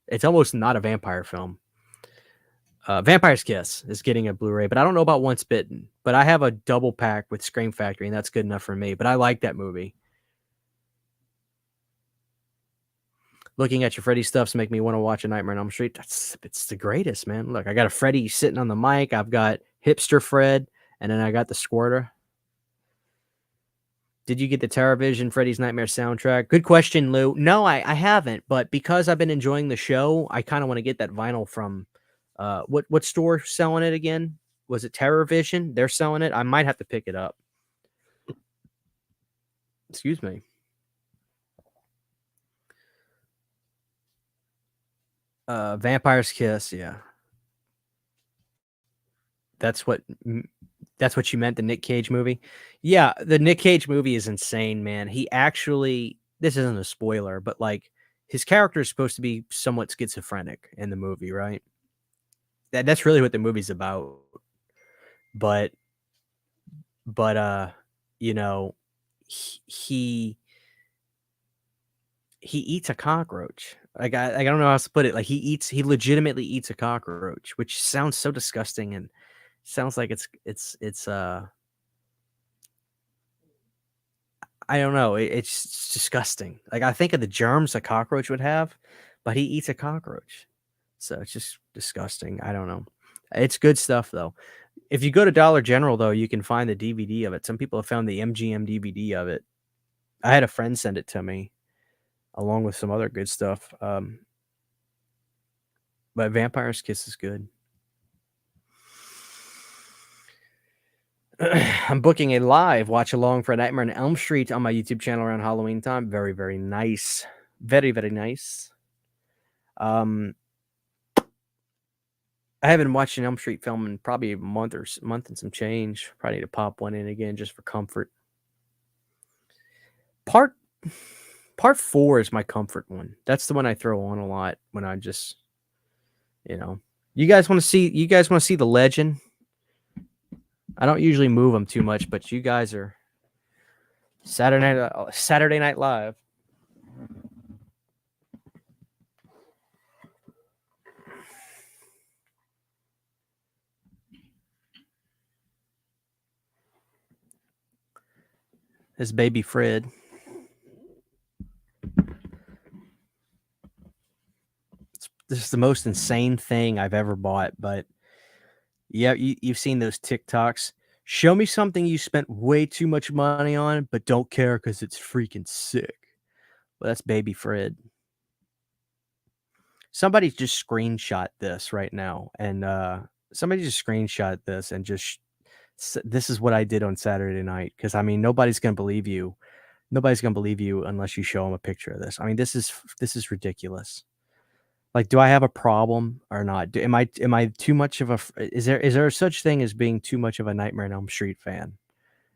It's almost not a vampire film. Vampire's Kiss is getting a Blu-ray, but I don't know about Once Bitten. But I have a double pack with Scream Factory, and that's good enough for me. But I like that movie. Looking at your Freddy stuffs make me want to watch A Nightmare on Elm Street. It's the greatest, man. Look, I got a Freddy sitting on the mic. I've got Hipster Fred, and then I got the Squirter. Did you get the TerraVision Freddy's Nightmare soundtrack? Good question, Lou. No, I haven't, but because I've been enjoying the show, I kind of want to get that vinyl from what store selling it again? Was it TerraVision? They're selling it. I might have to pick it up. Excuse me. Vampire's Kiss, yeah. That's what you meant, the Nick Cage movie? Yeah, the Nick Cage movie is insane, man. He actually, this isn't a spoiler, but like his character is supposed to be somewhat schizophrenic in the movie, right? That's really what the movie's about. But you know, he eats a cockroach. Like I don't know how else to put it. Like he legitimately eats a cockroach, which sounds so disgusting and sounds like it's I don't know. It's disgusting. Like I think of the germs a cockroach would have, but he eats a cockroach. So it's just disgusting. I don't know. It's good stuff though. If you go to Dollar General though, you can find the DVD of it. Some people have found the MGM DVD of it. I had a friend send it to me along with some other good stuff. But Vampire's Kiss is good. I'm booking a live watch along for a Nightmare on Elm Street on my YouTube channel around Halloween time. Very, very nice. Very, very nice. I haven't watched an Elm Street film in probably a month and some change. Probably need to pop one in again just for comfort. Part Part 4 is my comfort one. That's the one I throw on a lot when I just, you know. You guys want to see the legend? I don't usually move them too much, but you guys are Saturday Night Live. This baby Fred. This is the most insane thing I've ever bought, but yeah, you've seen those TikToks. Show me something you spent way too much money on, but don't care because it's freaking sick. Well, that's baby Fred. Somebody just screenshot this right now, and somebody just screenshot this and just this is what I did on Saturday night. Because I mean, nobody's gonna believe you. Nobody's gonna believe you unless you show them a picture of this. I mean, this is ridiculous. Like, do I have a problem or not? Am I too much of a is there such thing as being too much of a Nightmare on Elm Street fan?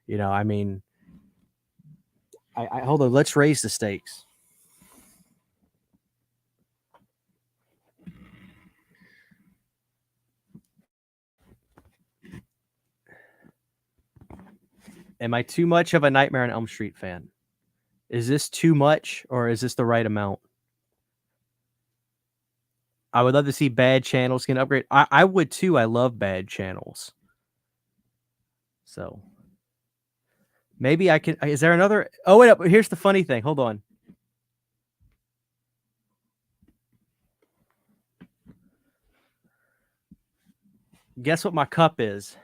You know, I mean, I hold on. Let's raise the stakes. Am I too much of a Nightmare on Elm Street fan? Is this too much or is this the right amount? I would love to see bad channels get upgrade. I would too. I love bad channels. So maybe I can. Is there another? Oh wait, here's the funny thing. Hold on. Guess what my cup is?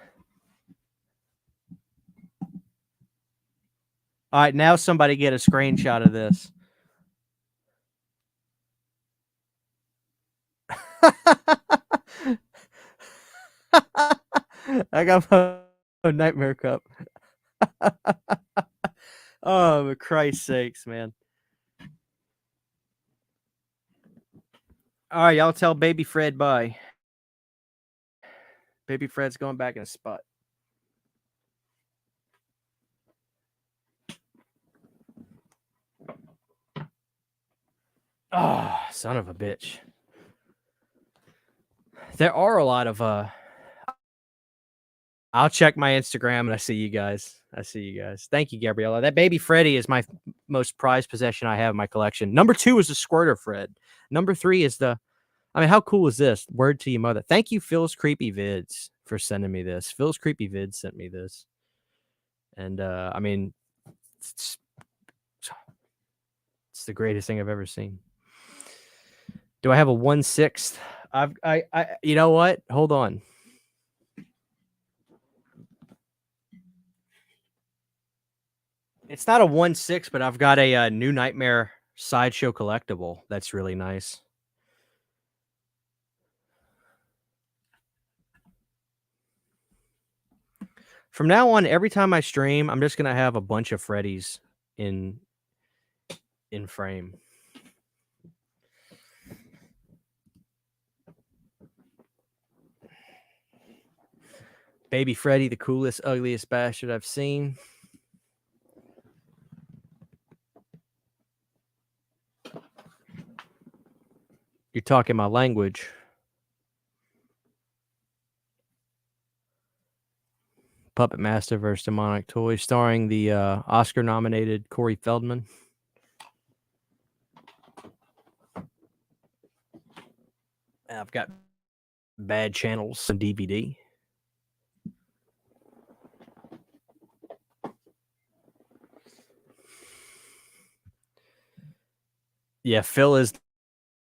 All right, now somebody get a screenshot of this. I got my nightmare cup. Oh, for Christ's sakes, man. All right, y'all tell baby Fred bye. Baby Fred's going back in a spot. Oh, son of a bitch. There are a lot of I'll check my Instagram and I see you guys. Thank you, Gabriella. That baby Freddy is my most prized possession I have in my collection. Number 2 is the Squirter Fred. Number 3 is I mean, how cool is this? Word to your mother. Thank you, Phil's Creepy Vids, for sending me this. Phil's Creepy Vids sent me this. And I mean, it's the greatest thing I've ever seen. Do I have a 1/6? I you know what? Hold on. It's not a 1/6, but I've got a New Nightmare Sideshow collectible. That's really nice. From now on, every time I stream, I'm just gonna have a bunch of Freddys in frame. Baby Freddy, the coolest, ugliest bastard I've seen. You're talking my language. Puppet Master vs. Demonic Toy, starring the Oscar-nominated Corey Feldman. And I've got bad channels on DVD. Yeah, Phil is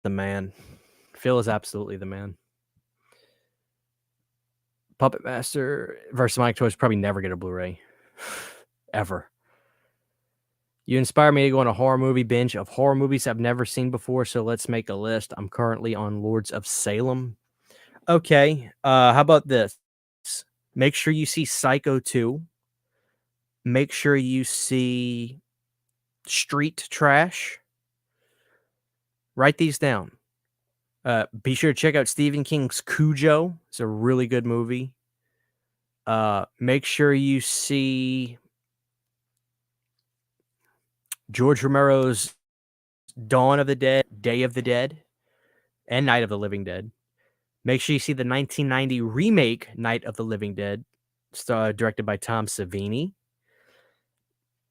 the man. Phil is absolutely the man. Puppet Master vs. Demonic Toys probably never get a Blu-ray. Ever. You inspire me to go on a horror movie binge of horror movies I've never seen before, so let's make a list. I'm currently on Lords of Salem. Okay, how about this? Make sure you see Psycho 2. Make sure you see Street Trash. Write these down. Be sure to check out Stephen King's Cujo. It's a really good movie. Make sure you see George Romero's Dawn of the Dead, Day of the Dead, and Night of the Living Dead. Make sure you see the 1990 remake Night of the Living Dead, directed by Tom Savini.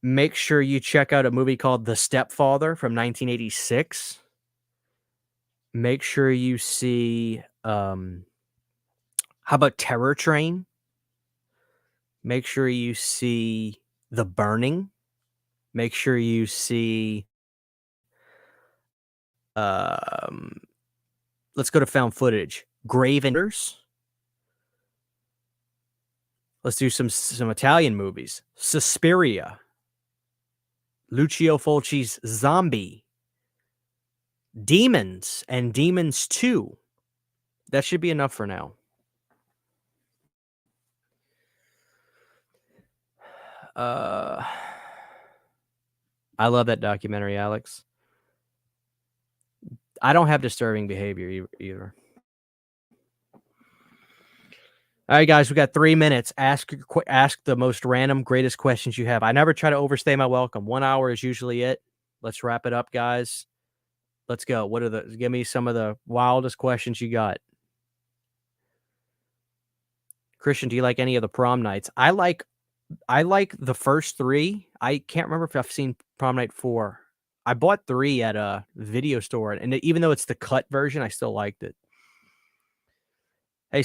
Make sure you check out a movie called The Stepfather from 1986. Make sure you see, how about Terror Train? Make sure you see The Burning. Make sure you see, let's go to found footage. Grave Enders. Let's do some Italian movies. Suspiria. Lucio Fulci's Zombie. Demons and Demons 2. That should be enough for now. I love that documentary, Alex. I don't have disturbing behavior either. All right, guys, we got 3 minutes. Ask the most random, greatest questions you have. I never try to overstay my welcome. 1 hour is usually it. Let's wrap it up, guys. Let's go. Give me some of the wildest questions you got. Christian, do you like any of the prom nights? I like the first 3. I can't remember if I've seen Prom Night 4. I bought 3 at a video store, and even though it's the cut version, I still liked it. Hey,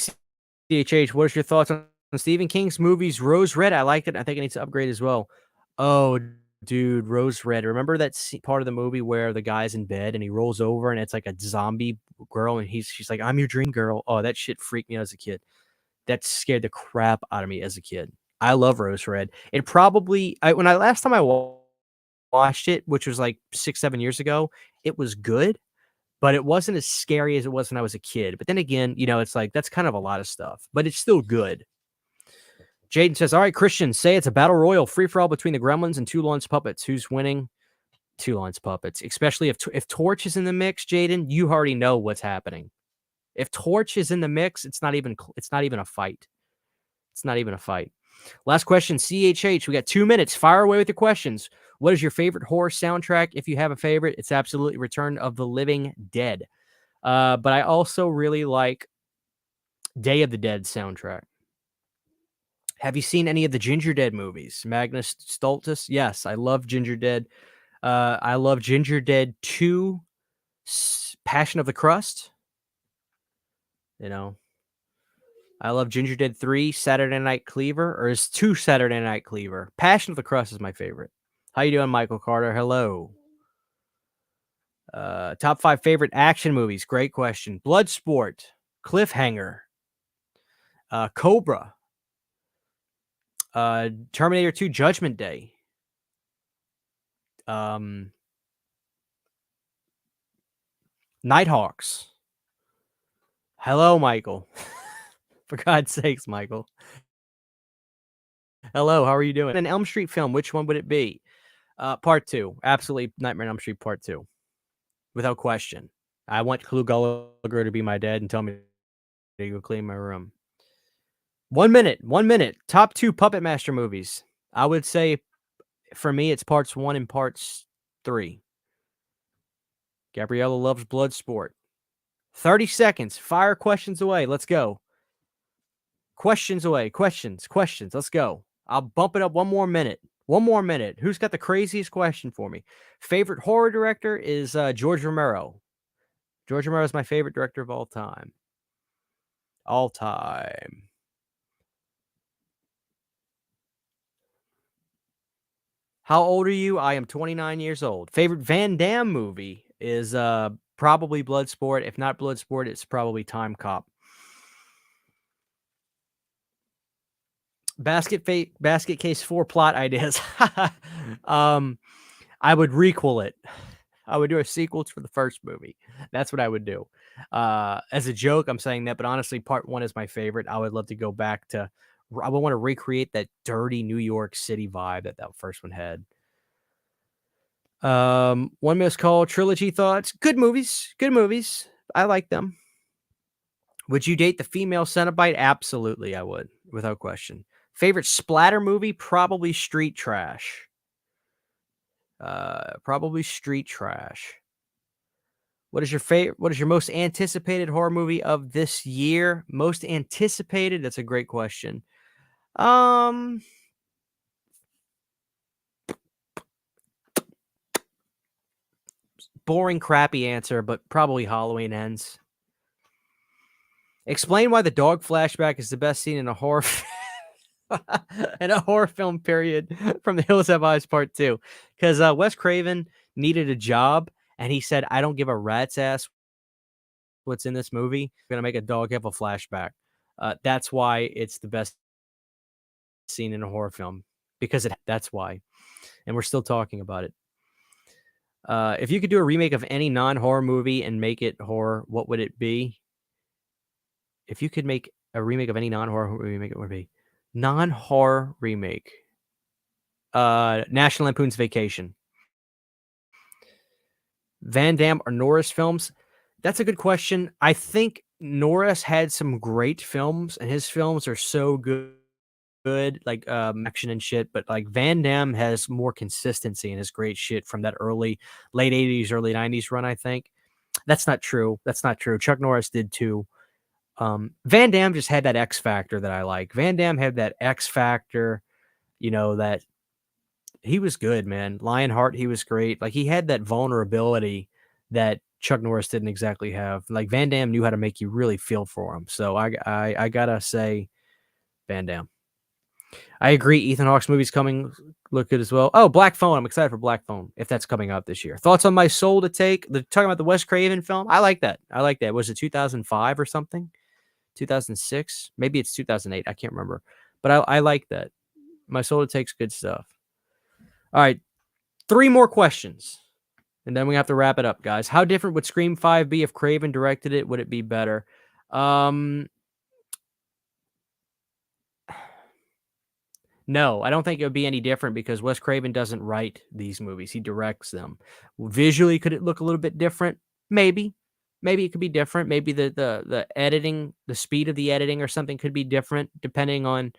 CHH, what is your thoughts on Stephen King's movies Rose Red? I liked it. I think it needs to upgrade as well. Oh, dude, Rose Red. Remember that part of the movie where the guy's in bed and he rolls over and it's like a zombie girl and she's like, "I'm your dream girl." Oh, that shit freaked me out as a kid. That scared the crap out of me as a kid. I love Rose Red. It probably last time I watched it, which was like 6-7 years ago, it was good, but it wasn't as scary as it was when I was a kid. But then again, it's like that's kind of a lot of stuff, but it's still good. Jaden says, "All right, Christian, say it's a battle royal free for all between the Gremlins and Two Lawrence Puppets. Who's winning?" Two Lawrence Puppets, especially if Torch is in the mix. Jaden, you already know what's happening. If Torch is in the mix, it's not even a fight. It's not even a fight. Last question, CHH. We got 2 minutes. Fire away with your questions. What is your favorite horror soundtrack? If you have a favorite, it's absolutely Return of the Living Dead. But I also really like Day of the Dead soundtrack. Have you seen any of the Ginger Dead movies? Magnus Stultus? Yes, I love Ginger Dead. I love Ginger Dead 2, Passion of the Crust. I love Ginger Dead 3, Saturday Night Cleaver, or is 2 Saturday Night Cleaver. Passion of the Crust is my favorite. How you doing, Michael Carter? Hello. Top 5 favorite action movies. Great question. Bloodsport, Cliffhanger, Cobra, Terminator 2, Judgment Day, Nighthawks. Hello, Michael. For God's sakes, Michael. Hello, how are you doing? An Elm Street film, which one would it be? Part 2. Absolutely Nightmare on Elm Street Part 2. Without question. I want Clue Gallagher to be my dad and tell me to go clean my room. 1 minute. 1 minute. Top 2 Puppet Master movies. I would say, for me, it's parts 1 and parts 3. Gabriella loves Bloodsport. 30 seconds. Fire questions away. Let's go. Questions away. Questions. Let's go. I'll bump it up 1 more minute. 1 more minute. Who's got the craziest question for me? Favorite horror director is George Romero. George Romero is my favorite director of all time. All time. How old are you? I am 29 years old. Favorite Van Damme movie is probably Bloodsport. If not Bloodsport, it's probably Time Cop. Basket Case 4 plot ideas. I would requel it. I would do a sequel for the first movie. That's what I would do. As a joke, I'm saying that, but honestly, part 1 is my favorite. I would love to go back to. I would want to recreate that dirty New York City vibe that first one had. One Missed Call trilogy thoughts. Good movies. Good movies. I like them. Would you date the female Cenobite? Absolutely, I would, without question. Favorite splatter movie? Probably Street Trash. Probably Street Trash. What is your favorite? What is your most anticipated horror movie of this year? Most anticipated? That's a great question. Um, Boring, crappy answer, but probably Halloween Ends. Explain why the dog flashback is the best scene in a horror in a horror film. Period. From The Hills Have Eyes Part 2, because Wes Craven needed a job, and he said, "I don't give a rat's ass what's in this movie. I'm gonna make a dog have a flashback." That's why it's the best scene in a horror film, because that's why, and we're still talking about it. If you could do a remake of any non-horror movie and make it horror, what would it be? If you could make a remake of any non-horror movie, make it would be non-horror remake. National Lampoon's Vacation. Van Damme or Norris films? That's a good question. I think Norris had some great films, and his films are so good, like action and shit. But like Van Damme has more consistency in his great shit from that late 80s, early 90s run, I think. That's not true. That's not true. Chuck Norris did too. Van Damme just had that X factor that I like. Van Damme had that X factor, that he was good, man. Lionheart, he was great. Like he had that vulnerability that Chuck Norris didn't exactly have. Like Van Damme knew how to make you really feel for him. So I gotta say Van Damme. I agree. Ethan Hawke's movie's coming, look good as well. Oh, Black Phone. I'm excited for Black Phone if that's coming out this year. Thoughts on My Soul to Take? They're talking about the Wes Craven film. I like that. Was it 2005 or something? 2006? Maybe it's 2008. I can't remember. But I like that. My Soul to Take's good stuff. All right. 3 more questions, and then we have to wrap it up, guys. How different would Scream 5 be if Craven directed it? Would it be better? No, I don't think it would be any different because Wes Craven doesn't write these movies. He directs them. Visually, could it look a little bit different? Maybe. Maybe it could be different. Maybe the editing, the speed of the editing or something could be different depending on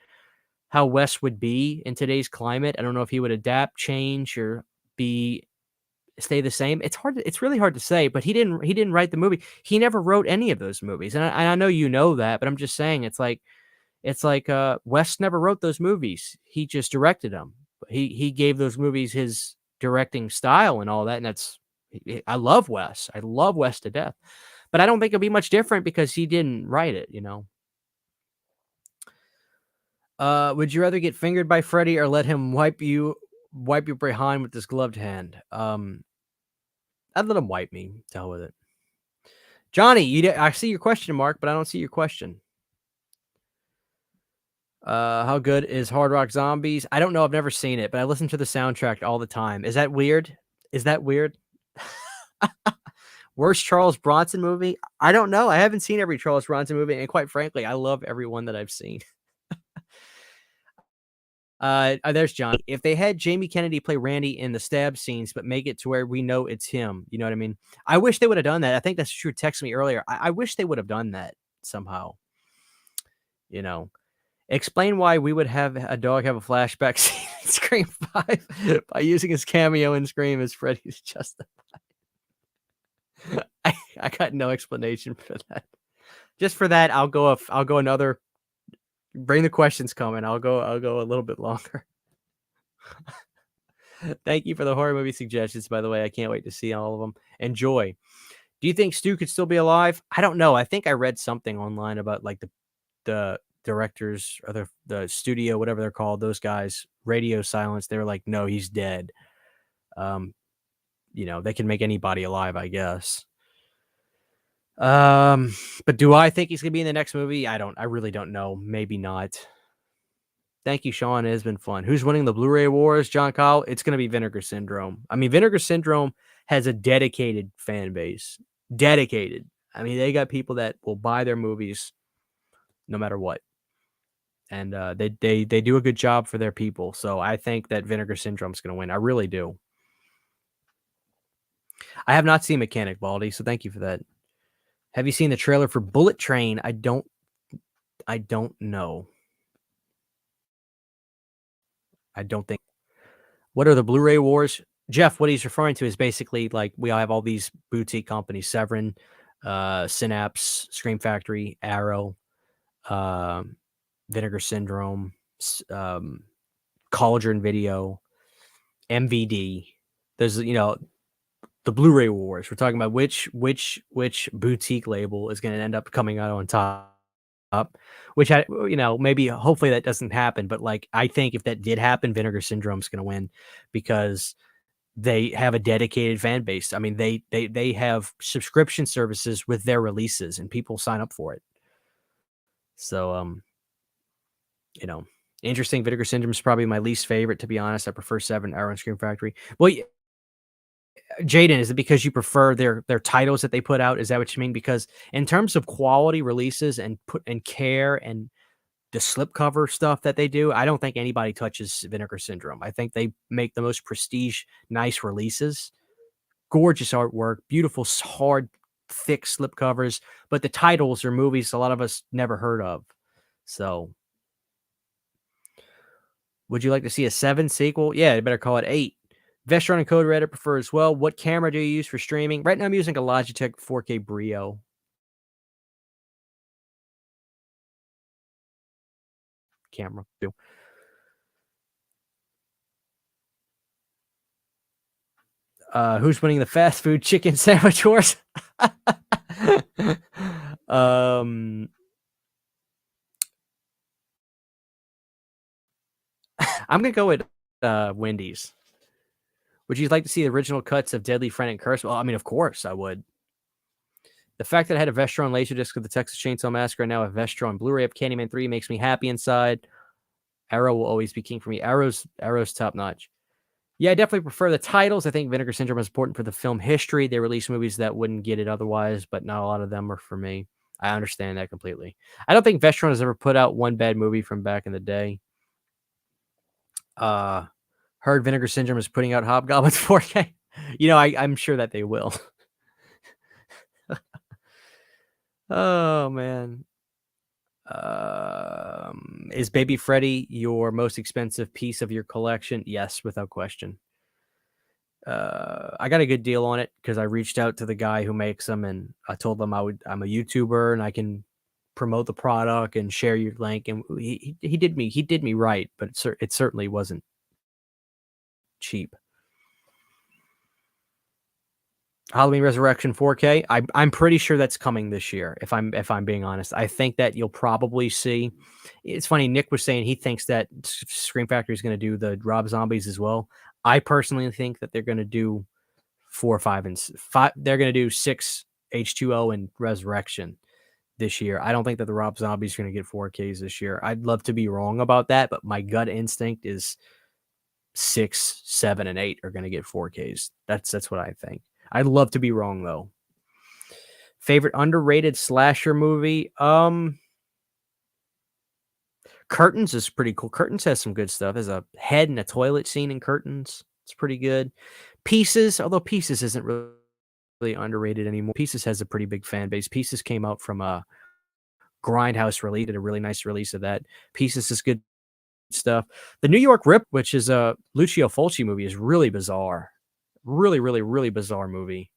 how Wes would be in today's climate. I don't know if he would adapt, change, or stay the same. It's really hard to say, but he didn't write the movie. He never wrote any of those movies. And I know you know that, but I'm just saying it's like Wes never wrote those movies. He just directed them. He gave those movies his directing style and all that. And I love Wes. I love Wes to death. But I don't think it'll be much different because he didn't write it, Would you rather get fingered by Freddy or let him wipe your behind with his gloved hand? I'd let him wipe me. To hell with it. Johnny, I see your question mark, but I don't see your question. How good is Hard Rock Zombies? I don't know. I've never seen it, but I listen to the soundtrack all the time. Is that weird? Worst Charles Bronson movie? I don't know. I haven't seen every Charles Bronson movie, and quite frankly, I love every one that I've seen. There's Johnny. If they had Jamie Kennedy play Randy in the stab scenes, but make it to where we know it's him, you know what I mean? I wish they would have done that. I think that's true. Text me earlier. I wish they would have done that somehow. Explain why we would have a dog have a flashback scene in Scream 5 by using his cameo in Scream as Freddy's justified. I got no explanation for that. Just for that, I'll go another. Bring the questions coming. I'll go a little bit longer. Thank you for the horror movie suggestions, by the way. I can't wait to see all of them. Enjoy. Do you think Stu could still be alive? I don't know. I think I read something online about like the directors or the studio, whatever they're called, those guys, radio silence. They were like, no, he's dead. They can make anybody alive, I guess. But do I think he's gonna be in the next movie? I really don't know. Maybe not. Thank you, Sean. It has been fun. Who's winning the Blu-ray wars? John Kyle? It's gonna be Vinegar Syndrome. I mean, Vinegar Syndrome has a dedicated fan base. Dedicated. I mean, they got people that will buy their movies no matter what. And they do a good job for their people. So I think that Vinegar Syndrome is going to win. I really do. I have not seen Mechanic, Baldy, so thank you for that. Have you seen the trailer for Bullet Train? I don't know. I don't think. What are the Blu-ray wars? Jeff, what he's referring to is basically like we all have all these boutique companies, Severin, Synapse, Scream Factory, Arrow, um, Vinegar Syndrome, Cauldron Video, MVD. There's, the Blu-ray wars. We're talking about which boutique label is going to end up coming out on top. Which maybe hopefully that doesn't happen, but like I think if that did happen, Vinegar Syndrome's going to win because they have a dedicated fan base. I mean, they have subscription services with their releases, and people sign up for it. So, interesting. Vinegar Syndrome is probably my least favorite, to be honest. I prefer Seven, Arrow, and Scream Factory. Well, Jaden, is it because you prefer their titles that they put out? Is that what you mean? Because in terms of quality releases and care and the slipcover stuff that they do, I don't think anybody touches Vinegar Syndrome. I think they make the most prestige, nice releases, gorgeous artwork, beautiful, hard, thick slipcovers, but the titles are movies a lot of us never heard of. So, would you like to see a 7 sequel? Yeah, you better call it 8. Vestron and Code Red I prefer as well. What camera do you use for streaming? Right now I'm using a Logitech 4K Brio camera. Who's winning the fast food chicken sandwich wars? I'm gonna go with Wendy's. Would you like to see the original cuts of Deadly Friend and Curse? Well, I mean, of course I would. The fact that I had a Vestron Laserdisc of the Texas Chainsaw Massacre and now a Vestron Blu-ray of Candyman 3 makes me happy inside. Arrow will always be king for me. Arrow's top notch. Yeah, I definitely prefer the titles. I think Vinegar Syndrome is important for the film history. They release movies that wouldn't get it otherwise, but not a lot of them are for me. I understand that completely. I don't think Vestron has ever put out one bad movie from back in the day. Heard Vinegar Syndrome is putting out Hobgoblins 4K. I'm sure that they will. Oh, man. Is Baby Freddy your most expensive piece of your collection? Yes, without question. I got a good deal on it because I reached out to the guy who makes them, and I told them I'm a YouTuber and I can promote the product and share your link. And he did me right, but it certainly wasn't cheap. Halloween Resurrection 4K. I'm pretty sure that's coming this year. If I'm being honest, I think that you'll probably see. It's funny. Nick was saying he thinks that Scream Factory is going to do the Rob Zombies as well. I personally think that they're going to do 4, 5, and 5. They're going to do 6 H2O and Resurrection this year. I don't think that the Rob Zombies are going to get 4Ks this year. I'd love to be wrong about that, but my gut instinct is 6, 7, and 8 are going to get 4Ks. That's what I think. I'd love to be wrong though. Favorite underrated slasher movie? Curtains is pretty cool. Curtains has some good stuff. There's a head and a toilet scene in Curtains. It's pretty good. Pieces, although Pieces isn't really underrated anymore. Pieces has a pretty big fan base. Pieces came out from a Grindhouse release, did a really nice release of that. Pieces is good stuff. The New York Rip, which is a Lucio Fulci movie, is really bizarre. Really, really, really bizarre movie.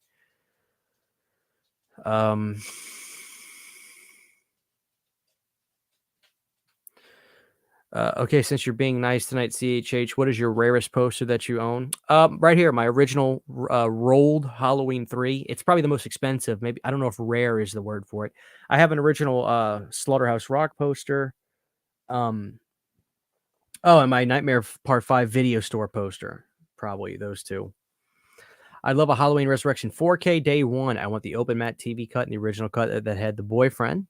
Okay, since you're being nice tonight, CHH, what is your rarest poster that you own? Right here, my original rolled Halloween 3. It's probably the most expensive. Maybe I don't know if rare is the word for it. I have an original Slaughterhouse Rock poster. And my Nightmare Part 5 video store poster. Probably those two. I love a Halloween Resurrection 4K day 1. I want the open matte TV cut and the original cut that had the boyfriend.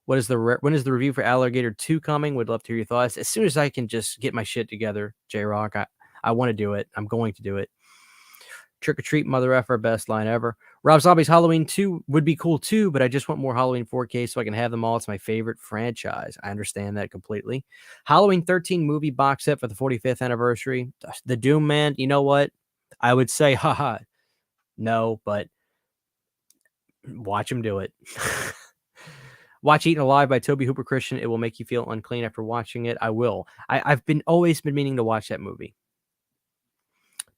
When is the review for Alligator 2 coming? Would love to hear your thoughts. As soon as I can just get my shit together, J-Rock, I want to do it. I'm going to do it. Trick or Treat, Mother Effer, best line ever. Rob Zombie's Halloween 2 would be cool too, but I just want more Halloween 4K so I can have them all. It's my favorite franchise. I understand that completely. Halloween 13 movie box set for the 45th anniversary. The Doom Man, you know what? I would say, haha, no, but watch him do it. Watch Eaten Alive by Toby Hooper Christian. It will make you feel unclean after watching it. I will. I've always been meaning to watch that movie.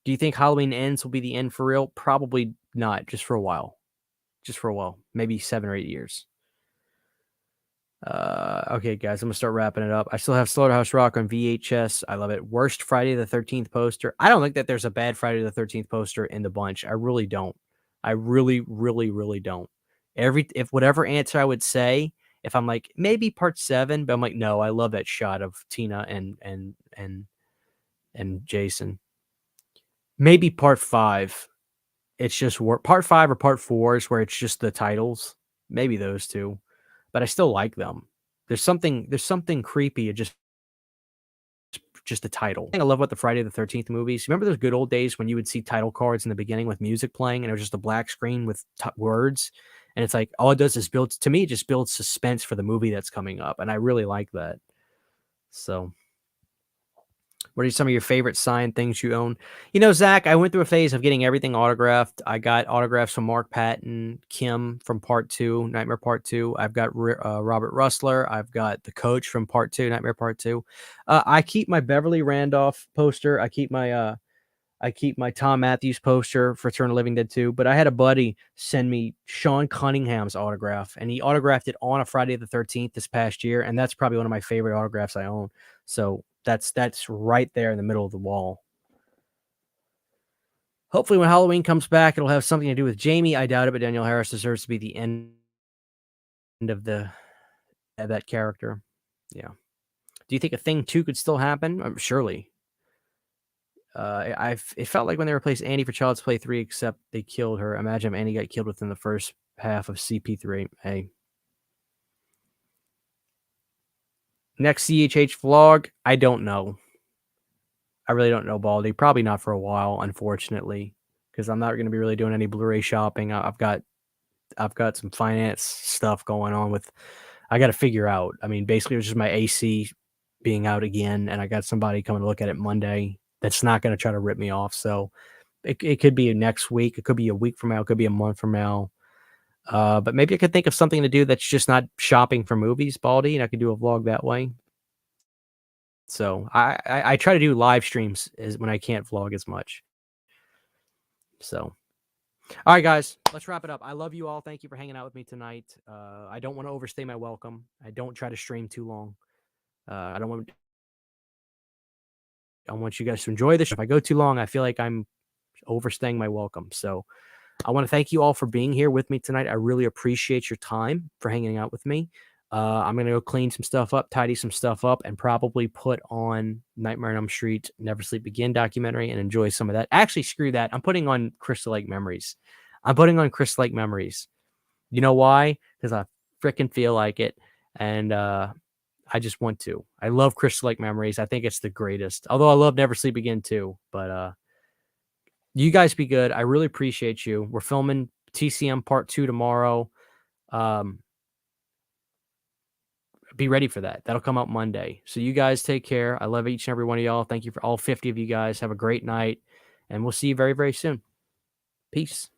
Do you think Halloween Ends will be the end for real? Probably not, just for a while. Just for a while. Maybe 7 or 8 years. Okay, guys, I'm gonna start wrapping it up. I still have Slaughterhouse Rock on VHS. I love it. Worst Friday the 13th poster. I don't think that there's a bad Friday the 13th poster in the bunch. I really don't. I really, really, really don't. If whatever answer I would say, if I'm like maybe part 7, but I'm like no, I love that shot of Tina and Jason. Maybe part 5. It's just part 5 or part 4 is where it's just the titles. Maybe those two, but I still like them. There's something creepy. Just the title. I love about the Friday the 13th movies. Remember those good old days when you would see title cards in the beginning with music playing and it was just a black screen with words, and it's like all it does is build. To me, it just builds suspense for the movie that's coming up, and I really like that. So. What are some of your favorite signed things you own? You know, Zach, I went through a phase of getting everything autographed. I got autographs from Mark Patton, Kim from Part 2, Nightmare Part 2. I've got Robert Russler. I've got the coach from Part 2, Nightmare Part 2. I keep my Beverly Randolph poster. I keep my Tom Matthews poster for Return of the Living Dead 2, but I had a buddy send me Sean Cunningham's autograph, and he autographed it on a Friday the 13th this past year, and that's probably one of my favorite autographs I own. So that's right there in the middle of the wall. Hopefully when Halloween comes back, it'll have something to do with Jamie. I doubt it, but Danielle Harris deserves to be the end of that character. Yeah. Do you think a Thing 2 could still happen? Surely. It felt like when they replaced Andy for Child's Play 3, except they killed her. Imagine if Andy got killed within the first half of CP3. Hey. Next CHH vlog, I don't know. I really don't know, Baldy. Probably not for a while, unfortunately, because I'm not going to be really doing any Blu-ray shopping. I've got some finance stuff going on with. I got to figure out. I mean, basically, it was just my AC being out again, and I got somebody coming to look at it Monday. That's not going to try to rip me off. So it could be next week. It could be a week from now. It could be a month from now. But maybe I could think of something to do that's just not shopping for movies, Baldy, and I could do a vlog that way. So I try to do live streams when I can't vlog as much. So, all right, guys, let's wrap it up. I love you all. Thank you for hanging out with me tonight. I don't want to overstay my welcome. I don't try to stream too long. I want you guys to enjoy this. If I go too long, I feel like I'm overstaying my welcome. So I want to thank you all for being here with me tonight. I really appreciate your time for hanging out with me. I'm going to go clean some stuff up, tidy some stuff up, and probably put on Nightmare on Elm Street, Never Sleep Again documentary and enjoy some of that. Actually, screw that. I'm putting on Crystal Lake Memories. You know why? Because I freaking feel like it. And I just want to. I love Crystal Lake Memories. I think it's the greatest. Although I love Never Sleep Again too. But you guys be good. I really appreciate you. We're filming TCM Part 2 tomorrow. Be ready for that. That'll come out Monday. So you guys take care. I love each and every one of y'all. Thank you for all 50 of you guys. Have a great night, and we'll see you very, very soon. Peace.